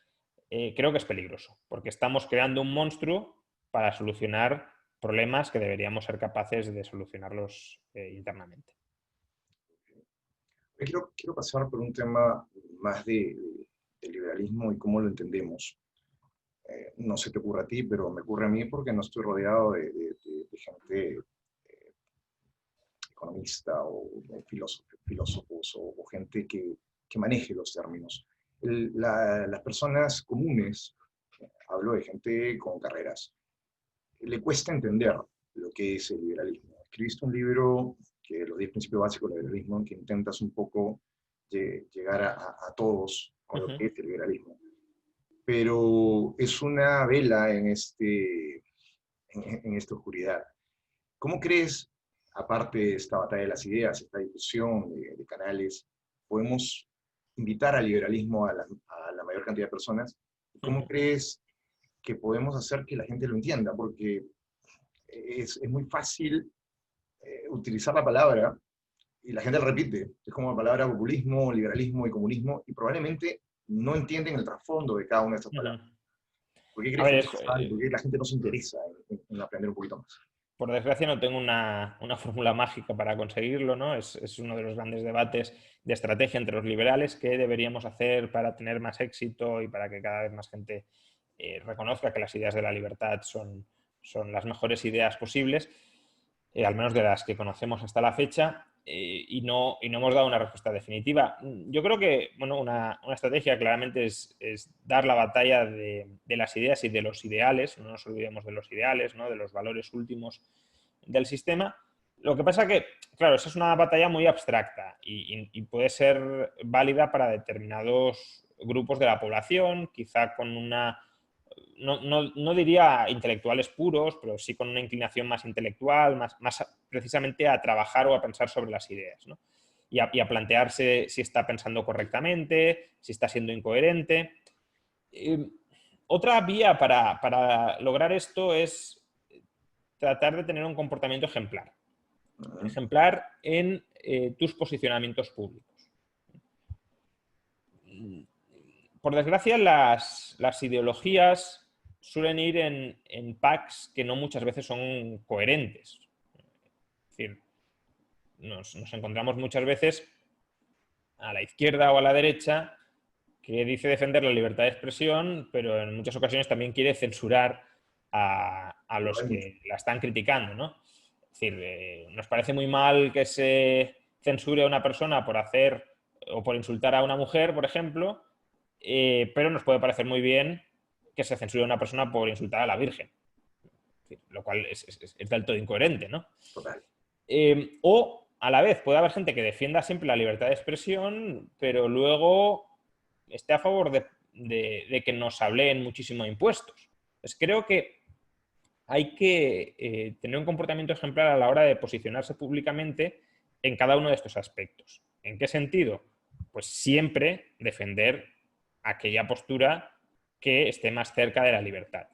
creo que es peligroso, porque estamos creando un monstruo para solucionar problemas que deberíamos ser capaces de solucionarlos internamente. Quiero pasar por un tema más de liberalismo y cómo lo entendemos. No se te ocurre a ti, pero me ocurre a mí porque no estoy rodeado de gente economista o filósofos o gente que maneje los términos. Las personas comunes, hablo de gente con carreras, le cuesta entender lo que es el liberalismo. Escribiste un libro, que los 10 principios básicos del liberalismo, en que intentas un poco llegar a todos con lo que es el liberalismo. Pero es una vela en esta oscuridad. ¿Cómo crees, aparte de esta batalla de las ideas, esta discusión de canales, podemos invitar al liberalismo a la mayor cantidad de personas? ¿Cómo crees que podemos hacer que la gente lo entienda? Porque es muy fácil utilizar la palabra y la gente lo repite. Es como la palabra populismo, liberalismo y comunismo, y probablemente no entienden el trasfondo de cada una de estas palabras. ¿Por qué crees que eso pasa? ¿Por qué la gente no se interesa en aprender un poquito más? Por desgracia no tengo una fórmula mágica para conseguirlo, ¿no? Es uno de los grandes debates de estrategia entre los liberales. ¿Qué deberíamos hacer para tener más éxito y para que cada vez más gente reconozca que las ideas de la libertad son las mejores ideas posibles, al menos de las que conocemos hasta la fecha, y no hemos dado una respuesta definitiva? Yo creo que una estrategia claramente es dar la batalla de las ideas y de los ideales. No nos olvidemos de los ideales, ¿no? De los valores últimos del sistema. Lo que pasa que, claro, esa es una batalla muy abstracta y puede ser válida para determinados grupos de la población, quizá con una... No diría intelectuales puros, pero sí con una inclinación más intelectual, más precisamente a trabajar o a pensar sobre las ideas, ¿no? Y a plantearse si está pensando correctamente, si está siendo incoherente. Otra vía para lograr esto es tratar de tener un comportamiento ejemplar. Ejemplar en tus posicionamientos públicos. Por desgracia, las ideologías suelen ir en packs que no muchas veces son coherentes. Es decir, nos encontramos muchas veces a la izquierda o a la derecha que dice defender la libertad de expresión, pero en muchas ocasiones también quiere censurar a los que la están criticando, ¿no? Es decir, nos parece muy mal que se censure a una persona por hacer o por insultar a una mujer, por ejemplo, pero nos puede parecer muy bien que se censure a una persona por insultar a la Virgen, lo cual es del todo incoherente, ¿no? Total. O, a la vez, puede haber gente que defienda siempre la libertad de expresión, pero luego esté a favor de que nos hableen muchísimo de impuestos. Pues creo que hay que tener un comportamiento ejemplar a la hora de posicionarse públicamente en cada uno de estos aspectos. ¿En qué sentido? Pues siempre defender aquella postura que esté más cerca de la libertad.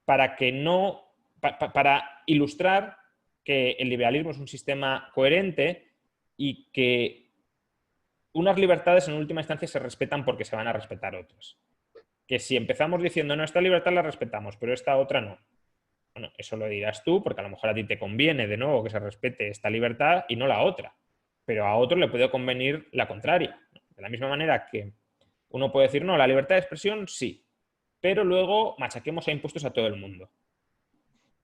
Para ilustrar que el liberalismo es un sistema coherente y que unas libertades en última instancia se respetan porque se van a respetar otras. Que si empezamos diciendo, no, esta libertad la respetamos, pero esta otra no. Bueno, eso lo dirás tú, porque a lo mejor a ti te conviene de nuevo que se respete esta libertad y no la otra. Pero a otro le puede convenir la contraria. De la misma manera que uno puede decir, no, la libertad de expresión sí, pero luego machaquemos a impuestos a todo el mundo.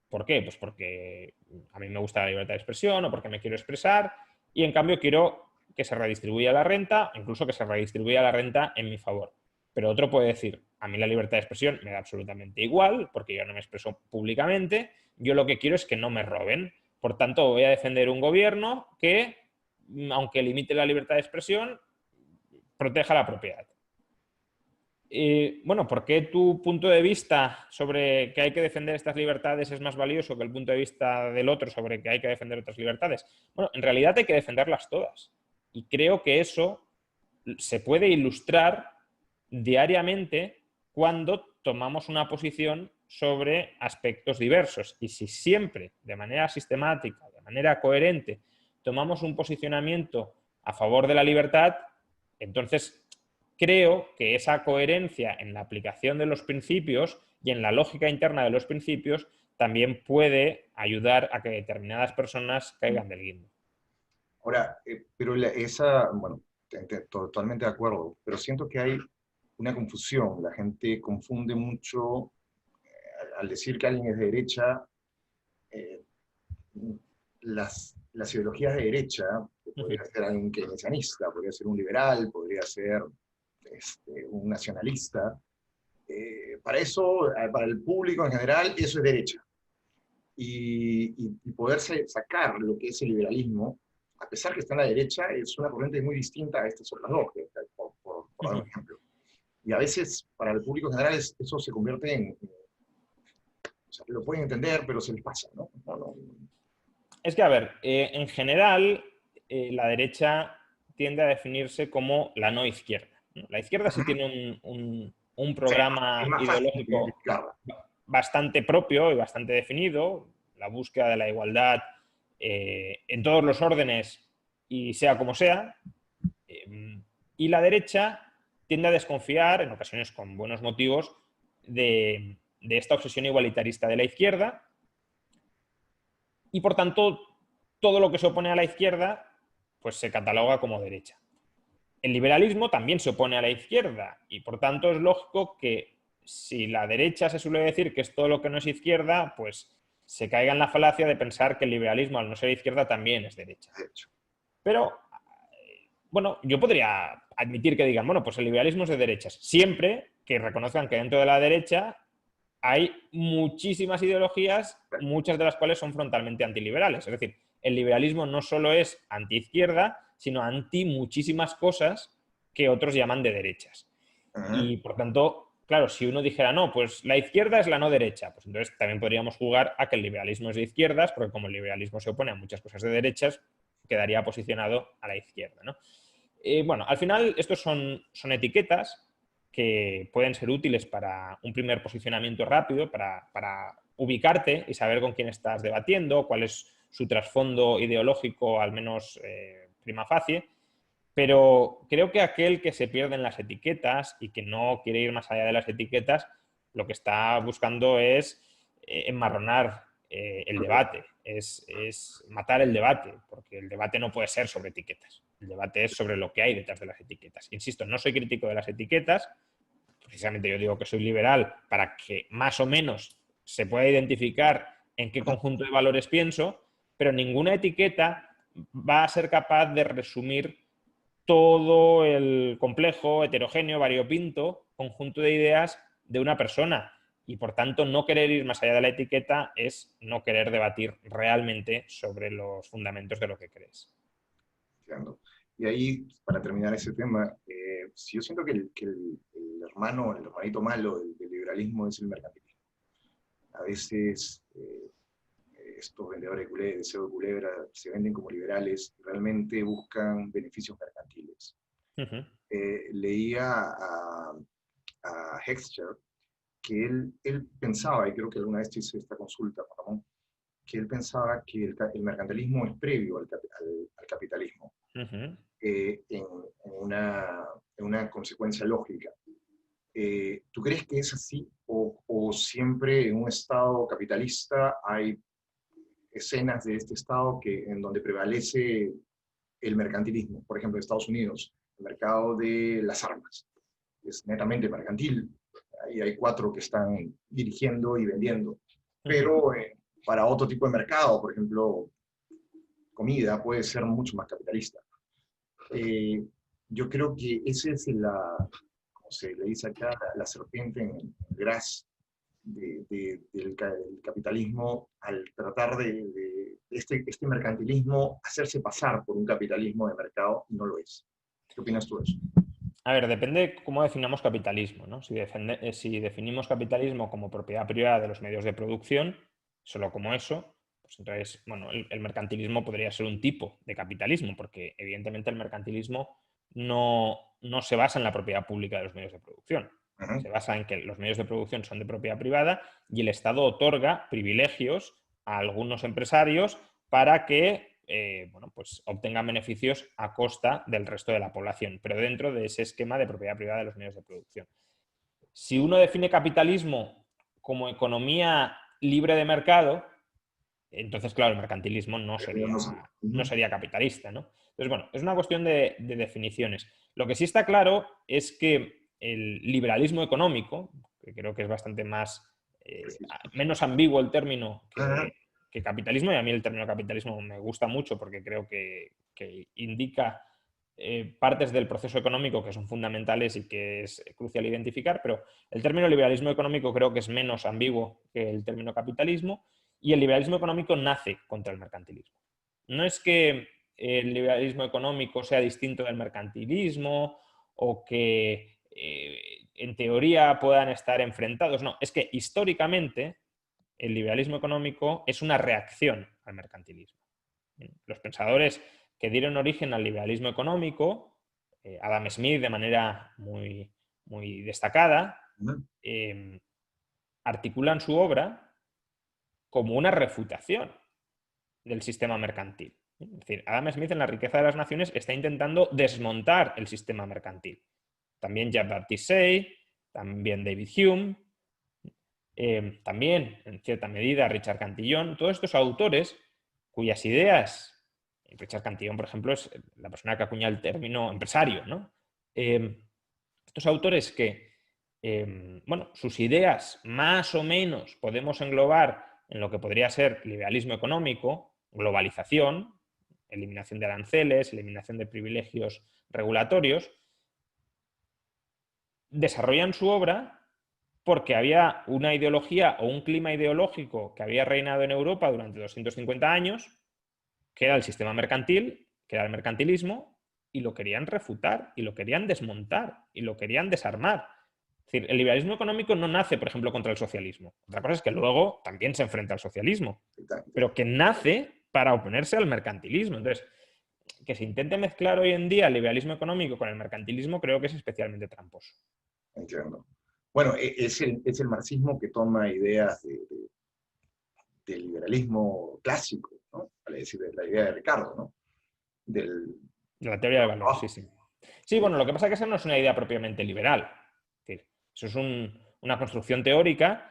¿Por qué? Pues porque a mí me gusta la libertad de expresión o porque me quiero expresar y en cambio quiero que se redistribuya la renta, incluso que se redistribuya la renta en mi favor. Pero otro puede decir, a mí la libertad de expresión me da absolutamente igual porque yo no me expreso públicamente, yo lo que quiero es que no me roben. Por tanto, voy a defender un gobierno que, aunque limite la libertad de expresión, proteja la propiedad. Bueno, ¿por qué tu punto de vista sobre que hay que defender estas libertades es más valioso que el punto de vista del otro sobre que hay que defender otras libertades? Bueno, en realidad hay que defenderlas todas. Y creo que eso se puede ilustrar diariamente cuando tomamos una posición sobre aspectos diversos. Y si siempre, de manera sistemática, de manera coherente, tomamos un posicionamiento a favor de la libertad, entonces creo que esa coherencia en la aplicación de los principios y en la lógica interna de los principios también puede ayudar a que determinadas personas caigan del guindo. Ahora, pero bueno, totalmente de acuerdo, pero siento que hay una confusión. La gente confunde mucho al decir que alguien es de derecha, eh, las ideologías de derecha, que podría ser alguien keynesianista, podría ser un liberal, podría ser un nacionalista. Para eso, para el público en general, eso es derecha. Y poderse sacar lo que es el liberalismo, a pesar que está en la derecha, es una corriente muy distinta a estas otras dos, por dar un ejemplo. Y a veces, para el público en general, eso se convierte o sea, lo pueden entender, pero se les pasa, ¿no? Es que, a ver, en general, la derecha tiende a definirse como la no izquierda, ¿no? La izquierda sí tiene un programa ideológico bastante propio y bastante definido, la búsqueda de la igualdad en todos los órdenes y sea como sea. Y la derecha tiende a desconfiar, en ocasiones con buenos motivos, de esta obsesión igualitarista de la izquierda. Y por tanto, todo lo que se opone a la izquierda, pues se cataloga como derecha. El liberalismo también se opone a la izquierda y por tanto es lógico que si la derecha se suele decir que es todo lo que no es izquierda, pues se caiga en la falacia de pensar que el liberalismo, al no ser izquierda, también es derecha. Pero, bueno, yo podría admitir que digan, bueno, pues el liberalismo es de derechas, siempre que reconozcan que dentro de la derecha hay muchísimas ideologías, muchas de las cuales son frontalmente antiliberales. Es decir, el liberalismo no solo es antiizquierda, sino anti muchísimas cosas que otros llaman de derechas. Y por tanto, claro, si uno dijera, no, pues la izquierda es la no derecha, pues entonces también podríamos jugar a que el liberalismo es de izquierdas, porque como el liberalismo se opone a muchas cosas de derechas, quedaría posicionado a la izquierda, ¿no? Bueno, al final estos son etiquetas que pueden ser útiles para un primer posicionamiento rápido, para ubicarte y saber con quién estás debatiendo, cuál es su trasfondo ideológico, al menos prima facie, pero creo que aquel que se pierde en las etiquetas y que no quiere ir más allá de las etiquetas, lo que está buscando es enmarronar el debate, es matar el debate, porque el debate no puede ser sobre etiquetas. El debate es sobre lo que hay detrás de las etiquetas. Insisto, no soy crítico de las etiquetas, precisamente yo digo que soy liberal para que más o menos se pueda identificar en qué conjunto de valores pienso, pero ninguna etiqueta va a ser capaz de resumir todo el complejo, heterogéneo, variopinto conjunto de ideas de una persona. Y por tanto, no querer ir más allá de la etiqueta es no querer debatir realmente sobre los fundamentos de lo que crees. Entiendo. Y ahí, para terminar ese tema, si yo siento que el hermanito malo del liberalismo es el mercantilismo. A veces estos vendedores de cebo de culebra se venden como liberales y realmente buscan beneficios mercantiles. Leía a Heckscher que él pensaba, y creo que alguna vez hice esta consulta, Ramón, que él pensaba que el mercantilismo es previo al capitalismo, en una consecuencia lógica. ¿Tú crees que es así? ¿O siempre en un Estado capitalista hay escenas de este Estado en donde prevalece el mercantilismo? Por ejemplo, en Estados Unidos, el mercado de las armas es netamente mercantil. Ahí hay 4 que están dirigiendo y vendiendo. Pero para otro tipo de mercado, por ejemplo, comida, puede ser mucho más capitalista. Yo creo que ese es como se le dice acá, la serpiente en el gras del capitalismo, al tratar de este mercantilismo hacerse pasar por un capitalismo de mercado, y no lo es. ¿Qué opinas tú de eso? A ver, depende cómo definamos capitalismo, ¿no? Si definimos capitalismo como propiedad privada de los medios de producción, solo como eso, pues entonces, bueno, el mercantilismo podría ser un tipo de capitalismo, porque evidentemente el mercantilismo no se basa en la propiedad pública de los medios de producción. Ujú. Se basa en que los medios de producción son de propiedad privada y el Estado otorga privilegios a algunos empresarios para que bueno, pues obtengan beneficios a costa del resto de la población, pero dentro de ese esquema de propiedad privada de los medios de producción. Si uno define capitalismo como economía libre de mercado, entonces, claro, el mercantilismo no sería, no Ujú. sería capitalista, ¿no? Entonces, bueno, es una cuestión de definiciones. Lo que sí está claro es que el liberalismo económico, que creo que es bastante más, Preciso. menos ambiguo el término Ajá. que capitalismo, y a mí el término capitalismo me gusta mucho porque creo que indica partes del proceso económico que son fundamentales y que es crucial identificar, pero el término liberalismo económico creo que es menos ambiguo que el término capitalismo. Y el liberalismo económico nace contra el mercantilismo. No es que el liberalismo económico sea distinto del mercantilismo o que en teoría puedan estar enfrentados. No, es que históricamente el liberalismo económico es una reacción al mercantilismo. Los pensadores que dieron origen al liberalismo económico, Adam Smith de manera muy, muy destacada, Ujú. articulan su obra como una refutación del sistema mercantil. Es decir, Adam Smith en La riqueza de las naciones está intentando desmontar el sistema mercantil. También Jean-Baptiste Say, también David Hume, también, en cierta medida, Richard Cantillon, todos estos autores cuyas ideas, Richard Cantillon, por ejemplo, es la persona que acuña el término empresario, ¿no? Estos autores que, bueno, sus ideas más o menos podemos englobar en lo que podría ser liberalismo económico, globalización, eliminación de aranceles, eliminación de privilegios regulatorios, desarrollan su obra porque había una ideología o un clima ideológico que había reinado en Europa durante 250 años, que era el sistema mercantil, que era el mercantilismo, y lo querían refutar, y lo querían desmontar, y lo querían desarmar. Es decir, el liberalismo económico no nace, por ejemplo, contra el socialismo. Otra cosa es que luego también se enfrenta al socialismo, Exactamente. pero que nace para oponerse al mercantilismo. Entonces, que se intente mezclar hoy en día el liberalismo económico con el mercantilismo creo que es especialmente tramposo. Entiendo. Bueno, es el marxismo que toma ideas del liberalismo clásico, ¿no? Vale decir, de la idea de Ricardo, ¿no? Del La teoría del valor, sí, trabajo. sí. Sí, bueno, lo que pasa es que esa no es una idea propiamente liberal. Es decir, eso es una construcción teórica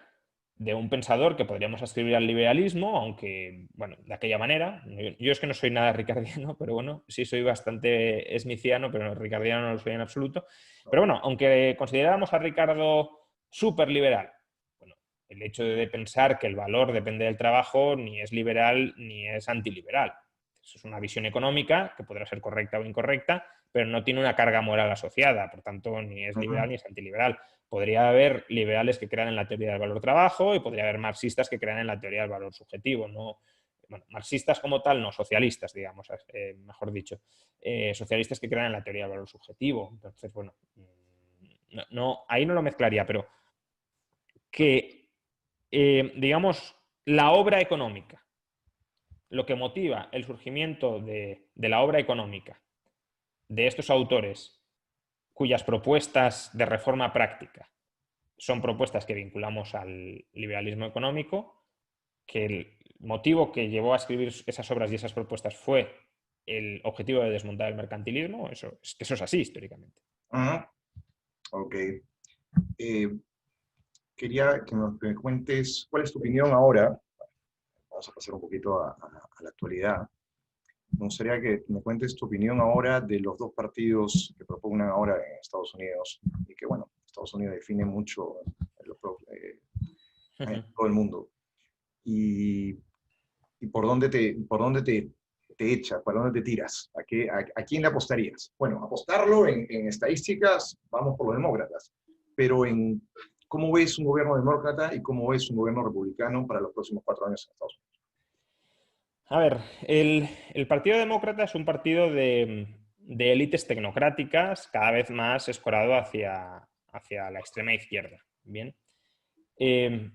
de un pensador que podríamos ascribir al liberalismo, aunque, bueno, de aquella manera. Yo es que no soy nada ricardiano, pero bueno, sí soy bastante smithiano, pero ricardiano no lo soy en absoluto. Pero bueno, aunque consideráramos a Ricardo súper liberal, bueno, el hecho de pensar que el valor depende del trabajo ni es liberal ni es antiliberal. Eso es una visión económica que podrá ser correcta o incorrecta, pero no tiene una carga moral asociada, por tanto, ni es liberal Ujú. ni es antiliberal. Podría haber liberales que crean en la teoría del valor trabajo y podría haber marxistas que crean en la teoría del valor subjetivo. No, bueno, marxistas como tal, no, socialistas, digamos, mejor dicho. Socialistas que crean en la teoría del valor subjetivo. Entonces, bueno, no, ahí no lo mezclaría, pero que, digamos, la obra económica, lo que motiva el surgimiento de la obra económica de estos autores cuyas propuestas de reforma práctica son propuestas que vinculamos al liberalismo económico, que el motivo que llevó a escribir esas obras y esas propuestas fue el objetivo de desmontar el mercantilismo, eso es así históricamente. Ujú. Ok. Eh, Quería que me cuentes cuál es tu opinión ahora. Vamos a pasar un poquito a la actualidad. Me gustaría que me cuentes tu opinión ahora de los dos partidos que propugnan ahora en Estados Unidos y que, bueno, Estados Unidos define mucho en todo el mundo. Y, y por dónde te echas, por dónde te tiras, a quién le apostarías. Bueno, apostarlo en estadísticas, vamos por los demócratas, pero en cómo ves un gobierno demócrata y cómo ves un gobierno republicano para los próximos 4 años en Estados Unidos. A ver, el Partido Demócrata es un partido de élites tecnocráticas cada vez más escorado hacia la extrema izquierda. Bien. Eh,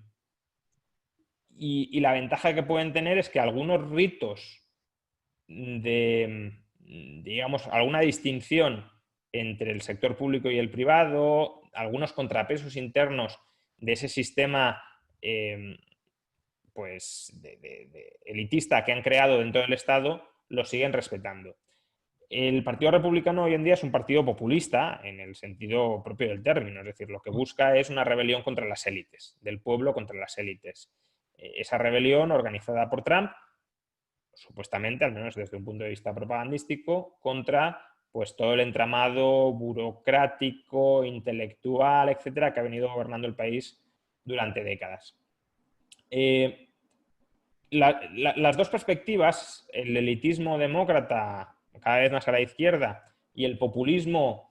y la ventaja que pueden tener es que algunos ritos de, digamos, alguna distinción entre el sector público y el privado, algunos contrapesos internos de ese sistema pues de elitista que han creado dentro del Estado, lo siguen respetando. El Partido Republicano hoy en día es un partido populista en el sentido propio del término, es decir, lo que busca es una rebelión contra las élites, del pueblo contra las élites. Esa rebelión organizada por Trump, supuestamente, al menos desde un punto de vista propagandístico, contra pues todo el entramado burocrático, intelectual, etcétera, que ha venido gobernando el país durante décadas. Las dos perspectivas, el elitismo demócrata cada vez más a la izquierda y el populismo,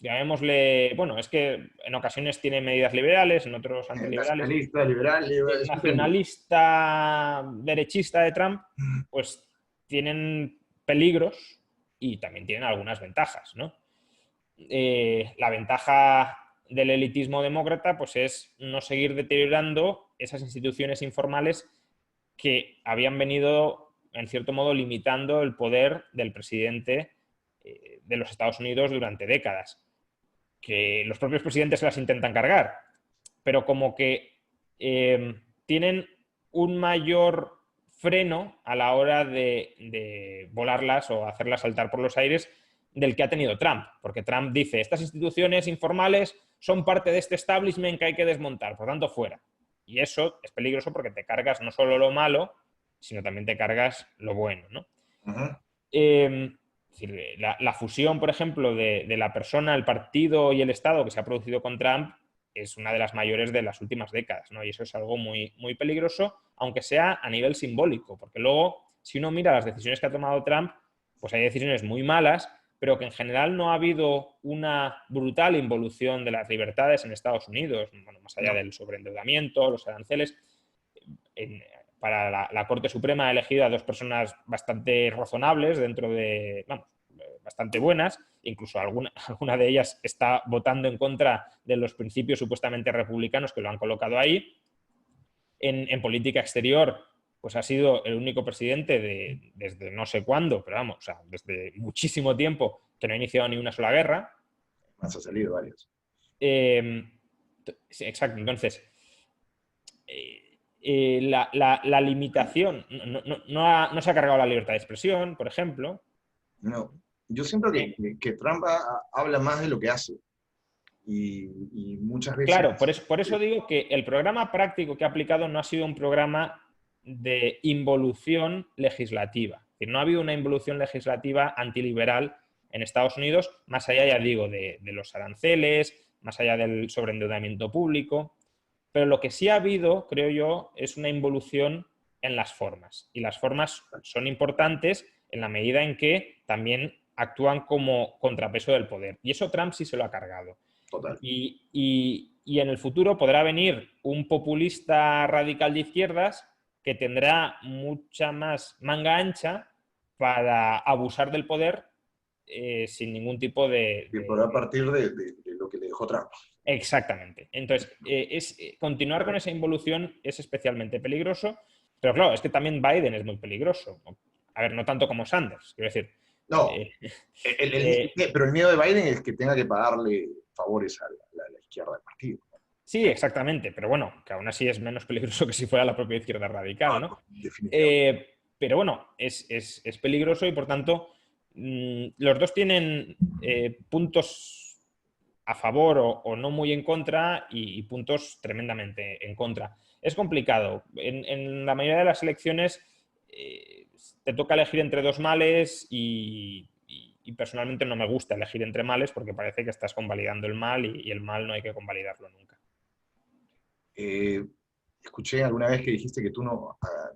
llamémosle, bueno, es que en ocasiones tiene medidas liberales, en otros antiliberales, Nacionalista, liberal, el nacionalista derechista de Trump, pues tienen peligros y también tienen algunas ventajas, ¿no? La ventaja del elitismo demócrata pues es no seguir deteriorando esas instituciones informales que habían venido, en cierto modo, limitando el poder del presidente de los Estados Unidos durante décadas. Que los propios presidentes se las intentan cargar, pero como que tienen un mayor freno a la hora de volarlas o hacerlas saltar por los aires del que ha tenido Trump, porque Trump dice, estas instituciones informales son parte de este establishment que hay que desmontar, por tanto, fuera. Y eso es peligroso porque te cargas no solo lo malo, sino también te cargas lo bueno, ¿no? Es decir, la fusión, por ejemplo, de la persona, el partido y el Estado que se ha producido con Trump es una de las mayores de las últimas décadas, ¿no? Y eso es algo muy, muy peligroso, aunque sea a nivel simbólico, porque luego, si uno mira las decisiones que ha tomado Trump, pues hay decisiones muy malas, pero que en general no ha habido una brutal involución de las libertades en Estados Unidos, bueno, más allá del sobreendeudamiento, los aranceles. Para la Corte Suprema ha elegido a dos personas bastante razonables dentro de, vamos, bastante buenas, incluso alguna de ellas está votando en contra de los principios supuestamente republicanos que lo han colocado ahí. En política exterior, pues ha sido el único presidente desde no sé cuándo, pero vamos, o sea, desde muchísimo tiempo que no ha iniciado ni una sola guerra. Más ha salido varios. Sí, exacto, entonces la limitación no se ha cargado la libertad de expresión, por ejemplo. No, yo siento que Trump habla más de lo que hace. Y muchas veces... Claro, por eso digo que el programa práctico que ha aplicado no ha sido un programa de involución legislativa. Es decir, no ha habido una involución legislativa antiliberal en Estados Unidos, más allá, ya digo, de los aranceles, más allá del sobreendeudamiento público. Pero lo que sí ha habido, creo yo, es una involución en las formas. Y las formas son importantes en la medida en que también actúan como contrapeso del poder. Y eso Trump sí se lo ha cargado. Total. Y en el futuro podrá venir un populista radical de izquierdas que tendrá mucha más manga ancha para abusar del poder sin ningún tipo de... Y podrá partir de lo que le dejó Trump. Exactamente. Entonces, continuar con esa involución es especialmente peligroso, pero claro, es que también Biden es muy peligroso. A ver, no tanto como Sanders, quiero decir. No, pero el miedo de Biden es que tenga que pagarle favores a la izquierda del partido. Sí, exactamente, pero bueno, que aún así es menos peligroso que si fuera la propia izquierda radical, ¿no? Definitivamente. Pero bueno, es peligroso y por tanto los dos tienen puntos a favor o no muy en contra y puntos tremendamente en contra. Es complicado. En la mayoría de las elecciones te toca elegir entre dos males y personalmente no me gusta elegir entre males porque parece que estás convalidando el mal y el mal no hay que convalidarlo nunca. Escuché alguna vez que dijiste que tú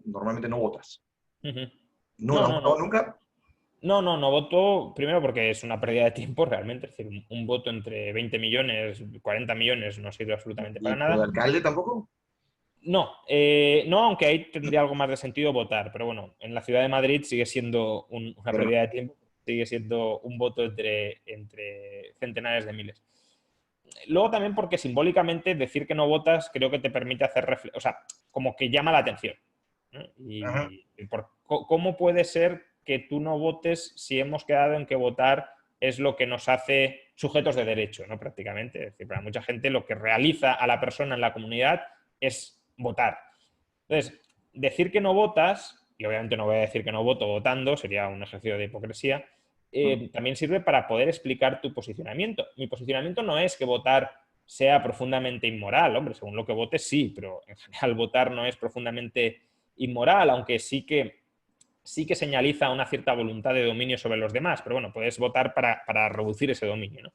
normalmente no votas. ¿No has votado nunca? No voto, primero porque es una pérdida de tiempo realmente, es decir, un voto entre 20 millones, 40 millones no sirve absolutamente para nada. ¿Y de alcalde tampoco? No, aunque ahí tendría algo más de sentido votar, pero bueno, en la ciudad de Madrid sigue siendo una pérdida de tiempo, sigue siendo un voto entre centenares de miles. Luego también porque simbólicamente decir que no votas creo que te permite hacer o sea, como que llama la atención, ¿no? ¿Cómo puede ser que tú no votes si hemos quedado en que votar es lo que nos hace sujetos de derecho, ¿no? Prácticamente. Es decir, para mucha gente lo que realiza a la persona en la comunidad es votar. Entonces, decir que no votas, y obviamente no voy a decir que no voto votando, sería un ejercicio de hipocresía, también sirve para poder explicar tu posicionamiento. Mi posicionamiento no es que votar sea profundamente inmoral, hombre, según lo que votes sí, pero en general votar no es profundamente inmoral, aunque sí que señaliza una cierta voluntad de dominio sobre los demás, pero bueno, puedes votar para reducir ese dominio, ¿no?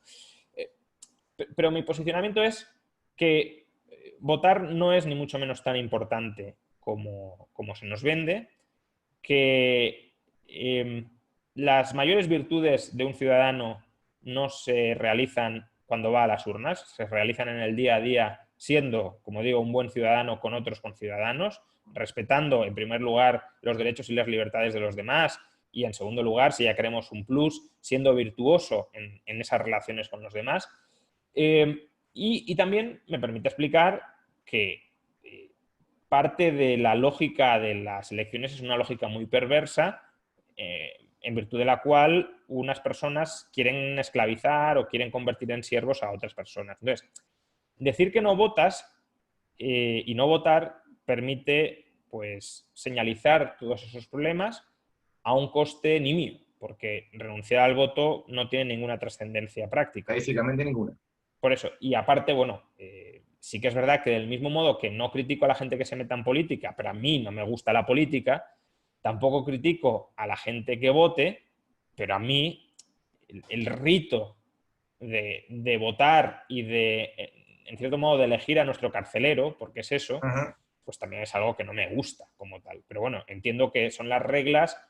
Pero mi posicionamiento es que votar no es ni mucho menos tan importante como se nos vende, que las mayores virtudes de un ciudadano no se realizan cuando va a las urnas, se realizan en el día a día siendo, como digo, un buen ciudadano con otros conciudadanos, respetando en primer lugar los derechos y las libertades de los demás y en segundo lugar, si ya queremos un plus, siendo virtuoso en esas relaciones con los demás. Y también me permite explicar que parte de la lógica de las elecciones es una lógica muy perversa, en virtud de la cual unas personas quieren esclavizar o quieren convertir en siervos a otras personas. Entonces, decir que no votas y no votar permite pues señalizar todos esos problemas a un coste nimio, porque renunciar al voto no tiene ninguna trascendencia práctica. Básicamente ninguna. Por eso, y aparte, bueno, sí que es verdad que del mismo modo que no critico a la gente que se meta en política, pero a mí no me gusta la política, tampoco critico a la gente que vote, pero a mí el rito de votar y en cierto modo, de elegir a nuestro carcelero, porque es eso, Ajá. pues también es algo que no me gusta como tal. Pero bueno, entiendo que son las reglas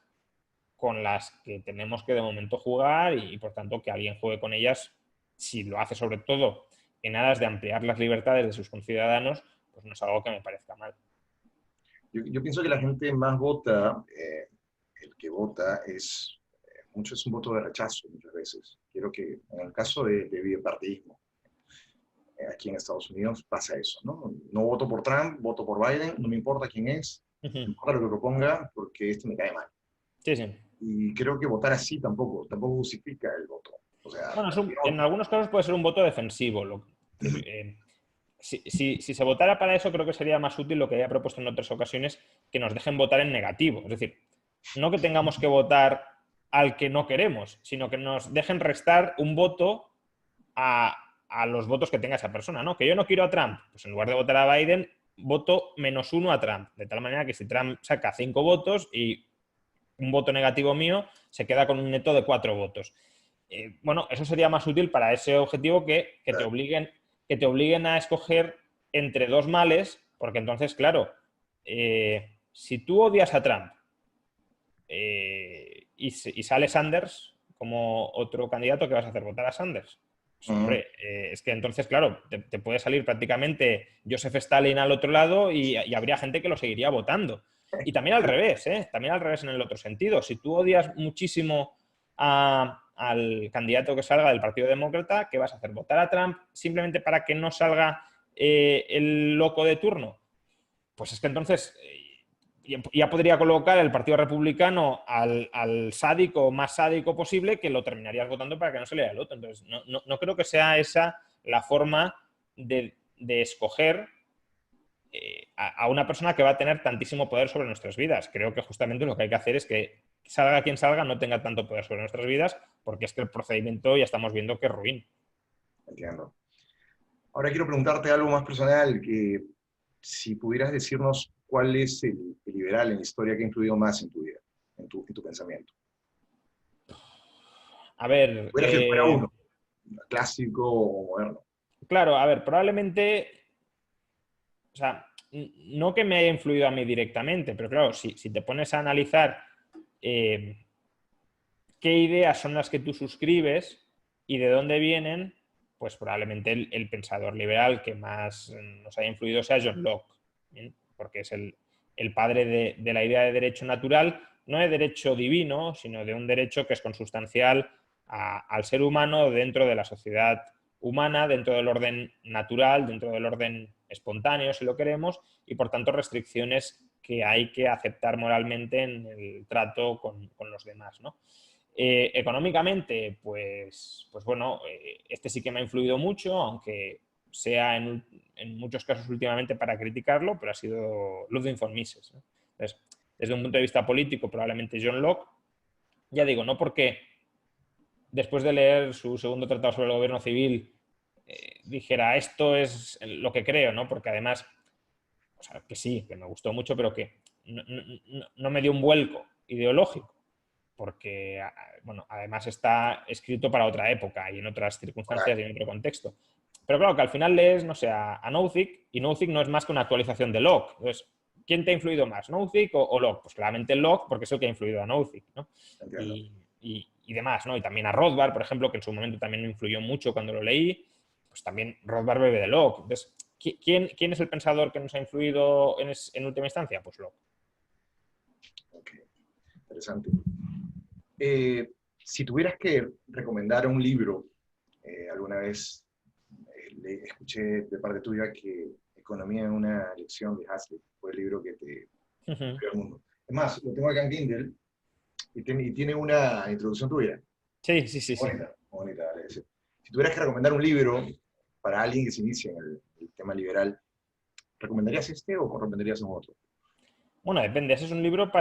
con las que tenemos que de momento jugar y por tanto que alguien juegue con ellas, si lo hace sobre todo en aras de ampliar las libertades de sus conciudadanos, pues no es algo que me parezca mal. Yo pienso que la gente más vota, el que vota mucho es un voto de rechazo muchas veces. Quiero que en el caso de bipartidismo, aquí en Estados Unidos pasa eso, ¿no? No voto por Trump, voto por Biden, no me importa quién es, no importa lo que proponga, porque este me cae mal. Sí, sí. Y creo que votar así tampoco justifica el voto. O sea, Bueno, en algunos casos puede ser un voto defensivo. Si se votara para eso, creo que sería más útil lo que haya propuesto en otras ocasiones, que nos dejen votar en negativo. Es decir, no que tengamos que votar al que no queremos, sino que nos dejen restar un voto a los votos que tenga esa persona, ¿no? Que yo no quiero a Trump, pues en lugar de votar a Biden, voto -1 a Trump. De tal manera que si Trump saca 5 votos y un voto negativo mío, se queda con un neto de 4 votos. Bueno, eso sería más útil para ese objetivo que te obliguen a escoger entre dos males, porque entonces, claro, si tú odias a Trump y sale Sanders como otro candidato, ¿qué vas a hacer? ¿Votar a Sanders? Pues, hombre, es que entonces, claro, te puede salir prácticamente Joseph Stalin al otro lado y habría gente que lo seguiría votando. Y también al revés, ¿eh? También al revés en el otro sentido. Si tú odias muchísimo al candidato que salga del Partido Demócrata, ¿qué vas a hacer? ¿Votar a Trump simplemente para que no salga el loco de turno? Pues es que entonces ya podría colocar el Partido Republicano al sádico más sádico posible, que lo terminarías votando para que no saliera el otro. Entonces, no creo que sea esa la forma de escoger a una persona que va a tener tantísimo poder sobre nuestras vidas. Creo que justamente lo que hay que hacer es que salga quien salga no tenga tanto poder sobre nuestras vidas, porque es que el procedimiento ya estamos viendo que es ruin. Entiendo. Ahora quiero preguntarte algo más personal, que si pudieras decirnos cuál es el liberal en la historia que ha influido más en tu vida, en tu pensamiento. A ver, Pudieras que fuera uno, clásico o moderno. claro, a ver, probablemente, o sea, no que me haya influido a mí directamente, pero claro, si te pones a analizar qué ideas son las que tú suscribes y de dónde vienen, pues probablemente el pensador liberal que más nos haya influido sea John Locke, ¿bien? Porque es el padre de la idea de derecho natural, no de derecho divino, sino de un derecho que es consustancial al ser humano dentro de la sociedad humana, dentro del orden natural, dentro del orden espontáneo, si lo queremos, y por tanto restricciones que hay que aceptar moralmente en el trato con los demás, ¿no? Económicamente, pues bueno, este sí que me ha influido mucho, aunque sea en muchos casos últimamente para criticarlo, pero ha sido Ludwig von Mises, ¿no? Entonces, desde un punto de vista político, probablemente John Locke, ya digo, no porque después de leer su segundo tratado sobre el gobierno civil dijera esto es lo que creo, ¿no? Porque además, o sea, que sí, que me gustó mucho, pero que no me dio un vuelco ideológico, porque, bueno, además está escrito para otra época y en otras circunstancias y en otro contexto. Pero claro, que al final lees, no sé, a Nozick, y Nozick no es más que una actualización de Locke. Entonces, ¿quién te ha influido más, Nozick o Locke? Pues claramente Locke, porque es el que ha influido a Nozick, ¿no? Entiendo. Y demás, ¿no? Y también a Rothbard, por ejemplo, que en su momento también me influyó mucho cuando lo leí, pues también Rothbard bebe de Locke. Entonces, ¿quién es el pensador que nos ha influido en última instancia? Pues Locke. Ok, interesante. Si tuvieras que recomendar un libro, alguna vez escuché de parte tuya que Economía en una lección de Hazlitt fue el libro que te Uh -huh. cambió el mundo. Es más, lo tengo acá en Kindle y tiene una introducción tuya. Sí, sí, sí, sí. Bonita, bonita. Dale. Si tuvieras que recomendar un libro para alguien que se inicie en el tema liberal, ¿recomendarías este o recomendarías un otro? Bueno, depende. Ese es un libro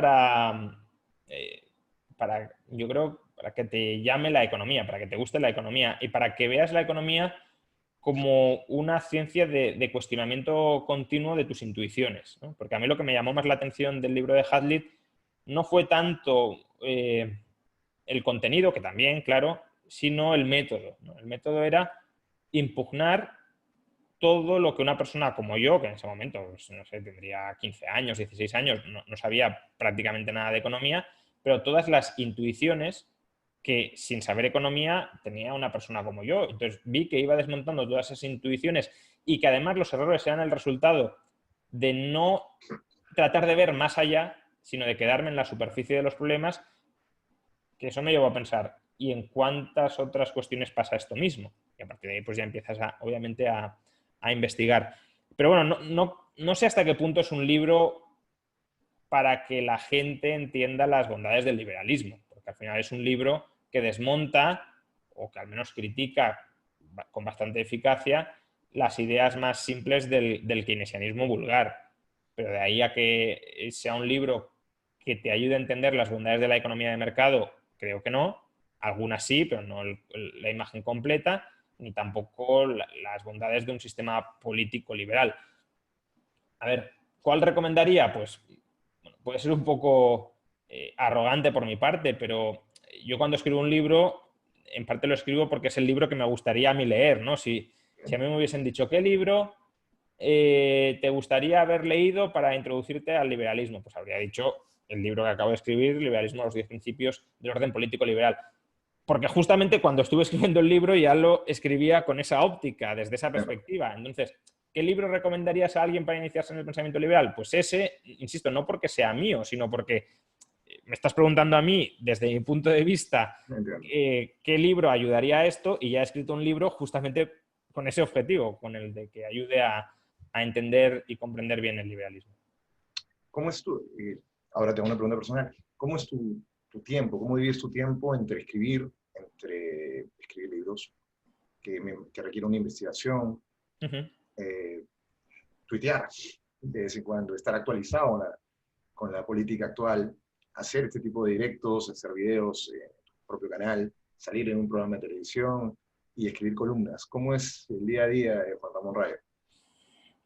eh, yo creo, para que te llame la economía, para que te guste la economía y para que veas la economía como una ciencia de cuestionamiento continuo de tus intuiciones, ¿no? Porque a mí lo que me llamó más la atención del libro de Hazlitt no fue tanto el contenido, que también, claro, sino el método, ¿no? El método era impugnar todo lo que una persona como yo, que en ese momento, pues, no sé, tendría 15 años, 16 años, no sabía prácticamente nada de economía, pero todas las intuiciones que sin saber economía tenía una persona como yo. Entonces vi que iba desmontando todas esas intuiciones y que además los errores eran el resultado de no tratar de ver más allá, sino de quedarme en la superficie de los problemas, que eso me llevó a pensar, ¿y en cuántas otras cuestiones pasa esto mismo? Y a partir de ahí pues ya empiezas obviamente a investigar. Pero bueno, no sé hasta qué punto es un libro para que la gente entienda las bondades del liberalismo, porque al final es un libro que desmonta o que al menos critica con bastante eficacia las ideas más simples del keynesianismo vulgar. Pero de ahí a que sea un libro que te ayude a entender las bondades de la economía de mercado, creo que no. Algunas sí, pero no la imagen completa, ni tampoco las bondades de un sistema político liberal. A ver, ¿cuál recomendaría? Pues bueno, puede ser un poco arrogante por mi parte, pero yo cuando escribo un libro, en parte lo escribo porque es el libro que me gustaría a mí leer, ¿no? Si a mí me hubiesen dicho, ¿qué libro te gustaría haber leído para introducirte al liberalismo? Pues habría dicho el libro que acabo de escribir, Liberalismo a los 10 principios del orden político liberal. Porque justamente cuando estuve escribiendo el libro ya lo escribía con esa óptica, desde esa perspectiva. Entonces, ¿qué libro recomendarías a alguien para iniciarse en el pensamiento liberal? Pues ese, insisto, no porque sea mío, sino porque me estás preguntando a mí, desde mi punto de vista, qué libro ayudaría a esto, y ya he escrito un libro justamente con ese objetivo, con el de que ayude a entender y comprender bien el liberalismo. ¿Cómo es ahora tengo una pregunta personal, ¿cómo es tu tiempo? ¿Cómo vives tu tiempo entre escribir libros que requieren una investigación, tuitear de vez en cuando, estar actualizado con la política actual, hacer este tipo de directos, hacer videos en tu propio canal, salir en un programa de televisión y escribir columnas? ¿Cómo es el día a día de Juan Ramón Rayo?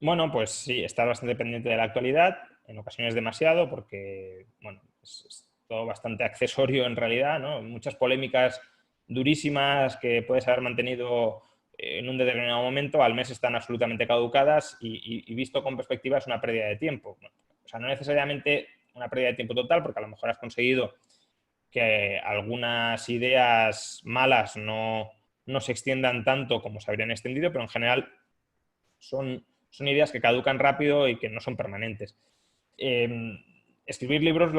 Bueno, pues sí, estar bastante pendiente de la actualidad, en ocasiones demasiado, porque bueno, es todo bastante accesorio en realidad, ¿no? Muchas polémicas durísimas que puedes haber mantenido en un determinado momento, al mes están absolutamente caducadas y visto con perspectiva es una pérdida de tiempo. O sea, no necesariamente una pérdida de tiempo total, porque a lo mejor has conseguido que algunas ideas malas no se extiendan tanto como se habrían extendido, pero en general son ideas que caducan rápido y que no son permanentes. Escribir libros,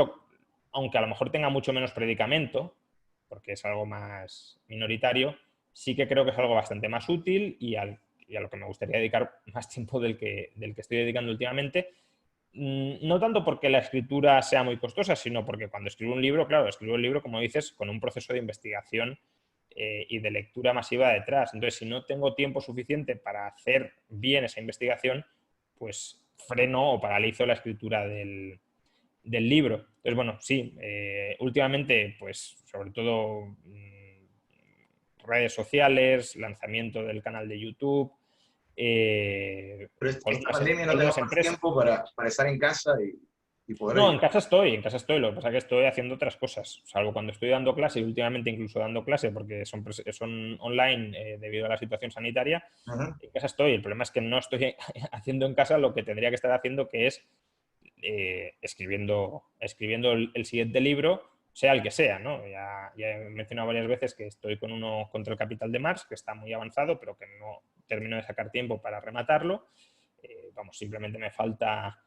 aunque a lo mejor tenga mucho menos predicamento, porque es algo más minoritario, sí que creo que es algo bastante más útil y a lo que me gustaría dedicar más tiempo del que estoy dedicando últimamente. No tanto porque la escritura sea muy costosa, sino porque cuando escribo un libro, claro, escribo el libro, como dices, con un proceso de investigación y de lectura masiva detrás. Entonces, si no tengo tiempo suficiente para hacer bien esa investigación, pues freno o paralizo la escritura del libro. Entonces, bueno, sí, últimamente, pues sobre todo redes sociales, lanzamiento del canal de YouTube, Pero esta pandemia no te da columnas en más prensa. tiempo para estar en casa y poder No, dedicar. en casa estoy, lo que pasa es que estoy haciendo otras cosas, salvo cuando estoy dando clase y últimamente incluso dando clase porque son online debido a la situación sanitaria, Ujú. en casa estoy. El problema es que no estoy haciendo en casa lo que tendría que estar haciendo, que es escribiendo el siguiente libro, sea el que sea, ¿no? Ya he mencionado varias veces que estoy con uno contra el capital de Marx, que está muy avanzado, pero que no termino de sacar tiempo para rematarlo. Vamos, simplemente me falta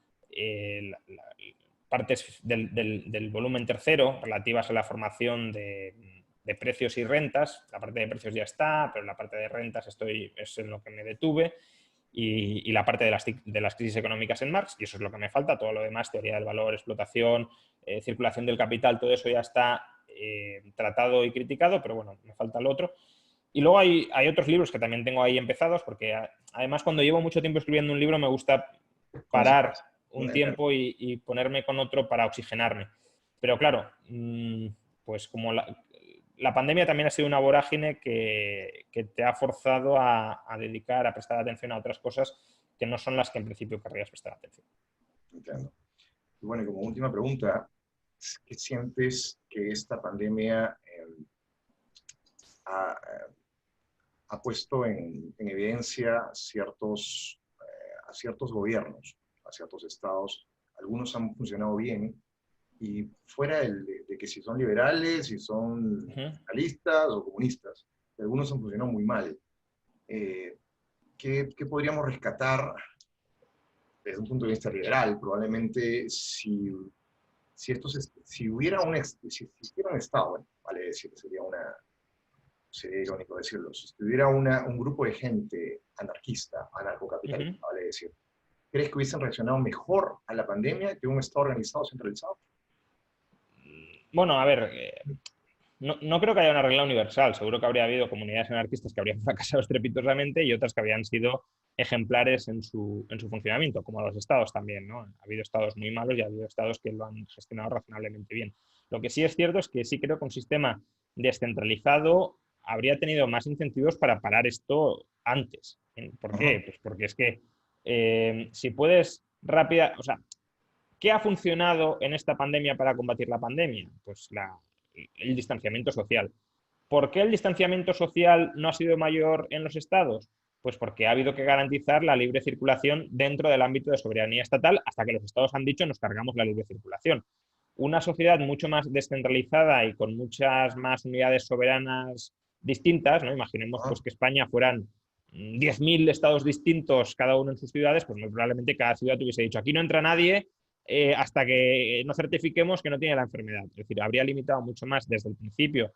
partes del volumen tercero relativas a la formación de precios y rentas. La parte de precios ya está, pero la parte de rentas es en lo que me detuve. Y la parte de las crisis económicas en Marx, y eso es lo que me falta. Todo lo demás, teoría del valor, explotación, circulación del capital, todo eso ya está tratado y criticado, pero bueno, me falta el otro. Y luego hay otros libros que también tengo ahí empezados, porque además cuando llevo mucho tiempo escribiendo un libro me gusta parar Concentrarse. un tiempo y ponerme con otro para oxigenarme. Pero claro, pues como la pandemia también ha sido una vorágine que te ha forzado a dedicar, a prestar atención a otras cosas que no son las que en principio querrías prestar atención. Entiendo. Y bueno, y como última pregunta, ¿qué sientes que esta pandemia ha, ha puesto en evidencia a ciertos gobiernos, a ciertos estados? Algunos han funcionado bien y fuera de que si son liberales, si son Ujú. socialistas o comunistas, algunos han funcionado muy mal. Eh, ¿Qué podríamos rescatar desde un punto de vista liberal? Probablemente si hubiera si existiera un Estado, bueno, vale decir, sería irónico decirlo, si estuviera un grupo de gente anarquista, Ujú. anarcocapitalista, vale decir, ¿crees que hubiesen reaccionado mejor a la pandemia que un Estado organizado centralizado? Bueno, a ver, no creo que haya una regla universal. Seguro que habría habido comunidades anarquistas que habrían fracasado estrepitosamente y otras que habrían sido ejemplares en su funcionamiento, como los estados también, ¿no? Ha habido estados muy malos y ha habido estados que lo han gestionado razonablemente bien. Lo que sí es cierto es que sí creo que un sistema descentralizado habría tenido más incentivos para parar esto antes. ¿Por qué? Ajá. Pues porque es que si puedes rápida, o sea, ¿qué ha funcionado en esta pandemia para combatir la pandemia? Pues el distanciamiento social. ¿Por qué el distanciamiento social no ha sido mayor en los estados? Pues porque ha habido que garantizar la libre circulación dentro del ámbito de soberanía estatal hasta que los estados han dicho nos cargamos la libre circulación. Una sociedad mucho más descentralizada y con muchas más unidades soberanas distintas, ¿no? Imaginemos Ajá. pues, que España fueran 10.000 estados distintos, cada uno en sus ciudades, pues muy probablemente cada ciudad hubiese dicho aquí no entra nadie hasta que no certifiquemos que no tiene la enfermedad. Es decir, habría limitado mucho más desde el principio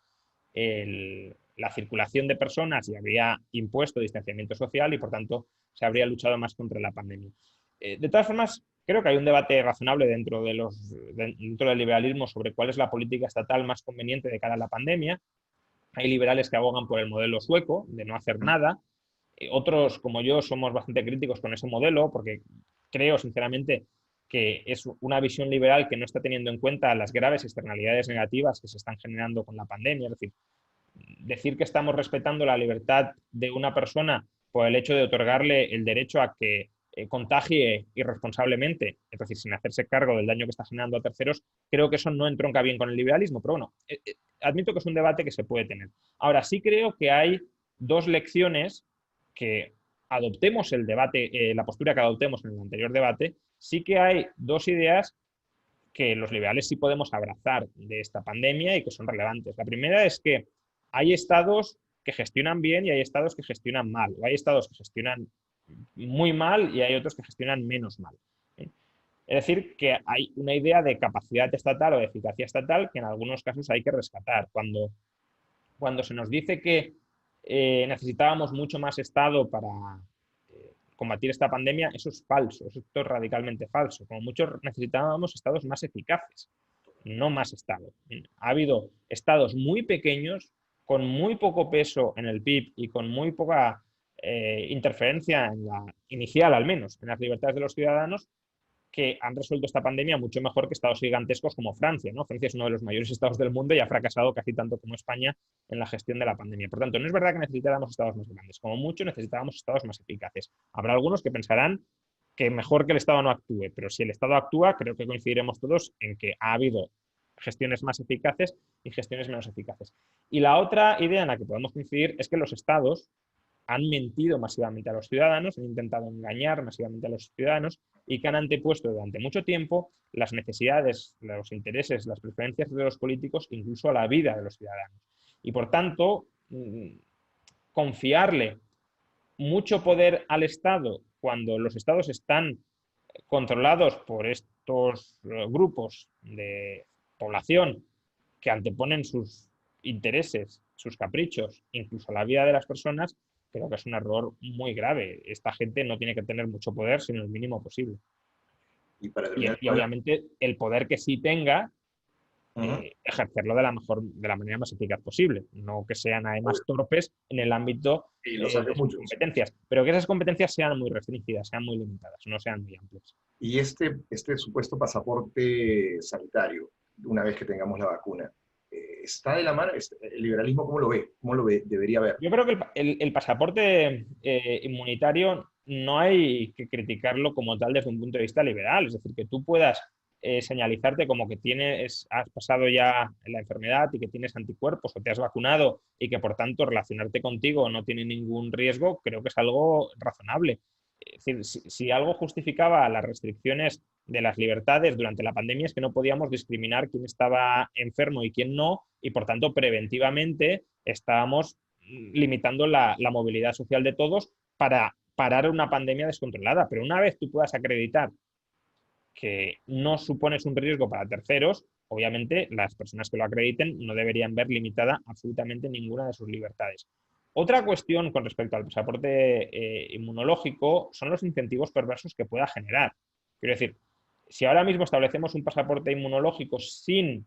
la circulación de personas y habría impuesto distanciamiento social y, por tanto, se habría luchado más contra la pandemia. De todas formas, creo que hay un debate razonable dentro del liberalismo sobre cuál es la política estatal más conveniente de cara a la pandemia. Hay liberales que abogan por el modelo sueco, de no hacer nada. Otros, como yo, somos bastante críticos con ese modelo porque creo, sinceramente, que es una visión liberal que no está teniendo en cuenta las graves externalidades negativas que se están generando con la pandemia. Es decir que estamos respetando la libertad de una persona por el hecho de otorgarle el derecho a que contagie irresponsablemente, es decir, sin hacerse cargo del daño que está generando a terceros, creo que eso no entronca bien con el liberalismo, pero bueno, admito que es un debate que se puede tener. Ahora, sí creo que hay dos lecciones que adoptemos el debate, la postura que adoptemos en el anterior debate, sí que hay dos ideas que los liberales sí podemos abrazar de esta pandemia y que son relevantes. La primera es que hay estados que gestionan bien y hay estados que gestionan mal. O hay estados que gestionan muy mal y hay otros que gestionan menos mal. Es decir, que hay una idea de capacidad estatal o de eficacia estatal que en algunos casos hay que rescatar. Cuando se nos dice que necesitábamos mucho más Estado combatir esta pandemia, eso es falso, eso es radicalmente falso. Como muchos necesitábamos estados más eficaces, no más estados. Ha habido estados muy pequeños, con muy poco peso en el PIB y con muy poca interferencia en la inicial, al menos, en las libertades de los ciudadanos, que han resuelto esta pandemia mucho mejor que estados gigantescos como Francia, ¿no? Francia es uno de los mayores estados del mundo y ha fracasado casi tanto como España en la gestión de la pandemia. Por tanto, no es verdad que necesitáramos estados más grandes, como mucho necesitábamos estados más eficaces. Habrá algunos que pensarán que mejor que el Estado no actúe, pero si el Estado actúa, creo que coincidiremos todos en que ha habido gestiones más eficaces y gestiones menos eficaces. Y la otra idea en la que podemos coincidir es que los estados han mentido masivamente a los ciudadanos, han intentado engañar masivamente a los ciudadanos y que han antepuesto durante mucho tiempo las necesidades, los intereses, las preferencias de los políticos, incluso a la vida de los ciudadanos. Y por tanto, confiarle mucho poder al Estado cuando los estados están controlados por estos grupos de población que anteponen sus intereses, sus caprichos, incluso la vida de las personas, creo que es un error muy grave. Esta gente no tiene que tener mucho poder, sino el mínimo posible. Y obviamente el poder que sí tenga, ejercerlo de la manera más eficaz posible, no que sean además torpes en el ámbito de sus competencias, pero que esas competencias sean muy restringidas, sean muy limitadas, no sean muy amplias. Y este supuesto pasaporte sanitario, una vez que tengamos la vacuna, ¿está de la mano? ¿El liberalismo cómo lo ve? ¿Cómo lo ve? Debería ver. Yo creo que el pasaporte inmunitario no hay que criticarlo como tal desde un punto de vista liberal, es decir, que tú puedas señalizarte como que has pasado ya la enfermedad y que tienes anticuerpos o te has vacunado y que por tanto relacionarte contigo no tiene ningún riesgo, creo que es algo razonable. Es decir, si algo justificaba las restricciones de las libertades durante la pandemia es que no podíamos discriminar quién estaba enfermo y quién no, y por tanto preventivamente estábamos limitando la movilidad social de todos para parar una pandemia descontrolada. Pero una vez tú puedas acreditar que no supones un riesgo para terceros, obviamente las personas que lo acrediten no deberían ver limitada absolutamente ninguna de sus libertades. Otra cuestión con respecto al pasaporte inmunológico son los incentivos perversos que pueda generar. Quiero decir, si ahora mismo establecemos un pasaporte inmunológico sin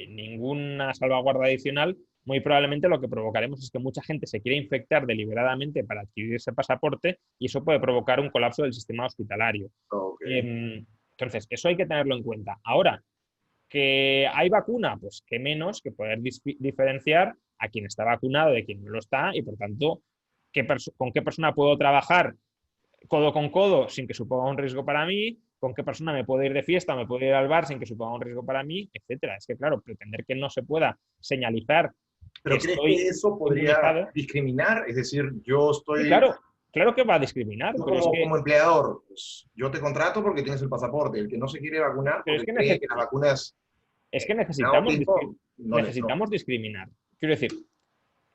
ninguna salvaguarda adicional, muy probablemente lo que provocaremos es que mucha gente se quiera infectar deliberadamente para adquirir ese pasaporte y eso puede provocar un colapso del sistema hospitalario. Entonces, eso hay que tenerlo en cuenta. Ahora, ¿que hay vacuna? Pues qué menos que poder diferenciar a quien está vacunado de quien no lo está y, por tanto, con qué persona puedo trabajar codo con codo sin que suponga un riesgo para mí, con qué persona me puedo ir de fiesta o me puedo ir al bar sin que suponga un riesgo para mí, etcétera. Es que, claro, pretender que no se pueda señalizar. ¿Pero crees que eso podría discriminar? Es decir, yo estoy... Sí, claro que va a discriminar. Pero como empleador, pues, yo te contrato porque tienes el pasaporte. El que no se quiere vacunar porque cree que las vacunas... Es que necesitamos discriminar. Quiero decir,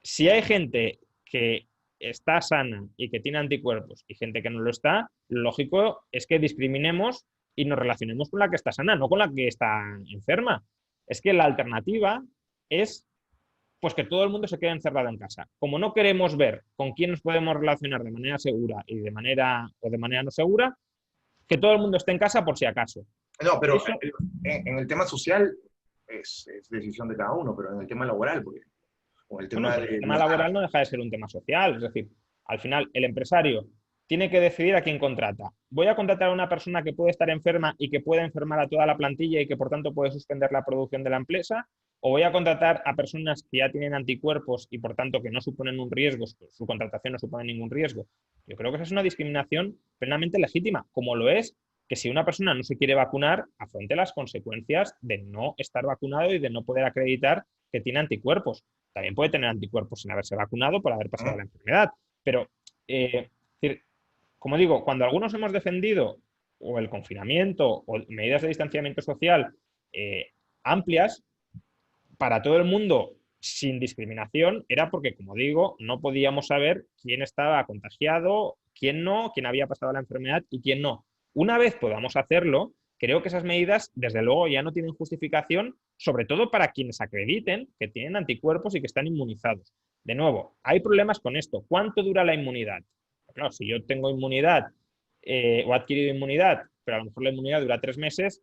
si hay gente que está sana y que tiene anticuerpos y gente que no lo está, lo lógico es que discriminemos y nos relacionemos con la que está sana, no con la que está enferma. Es que la alternativa es pues que todo el mundo se quede encerrado en casa. Como no queremos ver con quién nos podemos relacionar de manera segura y de manera no segura, que todo el mundo esté en casa por si acaso. No, pero eso, en el tema social es decisión de cada uno, pero en el tema laboral, porque el tema laboral no deja de ser un tema social. Es decir, al final el empresario tiene que decidir a quién contrata. ¿Voy a contratar a una persona que puede estar enferma y que puede enfermar a toda la plantilla y que por tanto puede suspender la producción de la empresa? ¿O voy a contratar a personas que ya tienen anticuerpos y por tanto que no suponen un riesgo, su contratación no supone ningún riesgo? Yo creo que esa es una discriminación plenamente legítima, como lo es que si una persona no se quiere vacunar, afronte las consecuencias de no estar vacunado y de no poder acreditar que tiene anticuerpos. También puede tener anticuerpos sin haberse vacunado por haber pasado la enfermedad. Pero, como digo, cuando algunos hemos defendido o el confinamiento o medidas de distanciamiento social amplias para todo el mundo sin discriminación, era porque, como digo, no podíamos saber quién estaba contagiado, quién no, quién había pasado la enfermedad y quién no. Una vez podamos hacerlo, creo que esas medidas, desde luego, ya no tienen justificación, sobre todo para quienes acrediten que tienen anticuerpos y que están inmunizados. De nuevo, hay problemas con esto. ¿Cuánto dura la inmunidad? Claro, si yo tengo inmunidad o he adquirido inmunidad, pero a lo mejor la inmunidad dura 3 meses,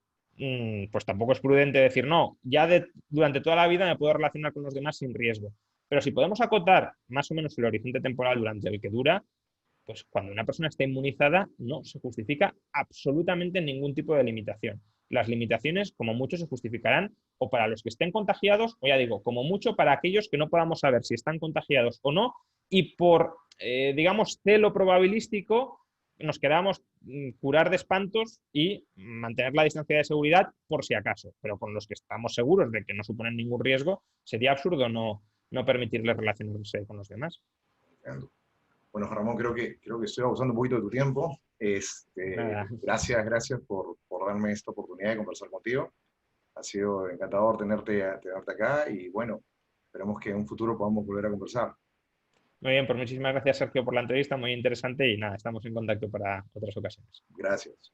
pues tampoco es prudente decir, no, ya durante toda la vida me puedo relacionar con los demás sin riesgo. Pero si podemos acotar más o menos el horizonte temporal durante el que dura, pues cuando una persona está inmunizada no se justifica absolutamente ningún tipo de limitación. Las limitaciones, como mucho, se justificarán o para los que estén contagiados, o ya digo, como mucho para aquellos que no podamos saber si están contagiados o no, y por, digamos, celo probabilístico, nos quedamos curar de espantos y mantener la distancia de seguridad por si acaso. Pero con los que estamos seguros de que no suponen ningún riesgo, sería absurdo no permitirles relacionarse con los demás. Bueno, Ramón, creo que estoy abusando un poquito de tu tiempo. Gracias por darme esta oportunidad de conversar contigo. Ha sido encantador tenerte acá y bueno, esperemos que en un futuro podamos volver a conversar. Muy bien, pues muchísimas gracias, Sergio, por la entrevista, muy interesante y nada, estamos en contacto para otras ocasiones. Gracias.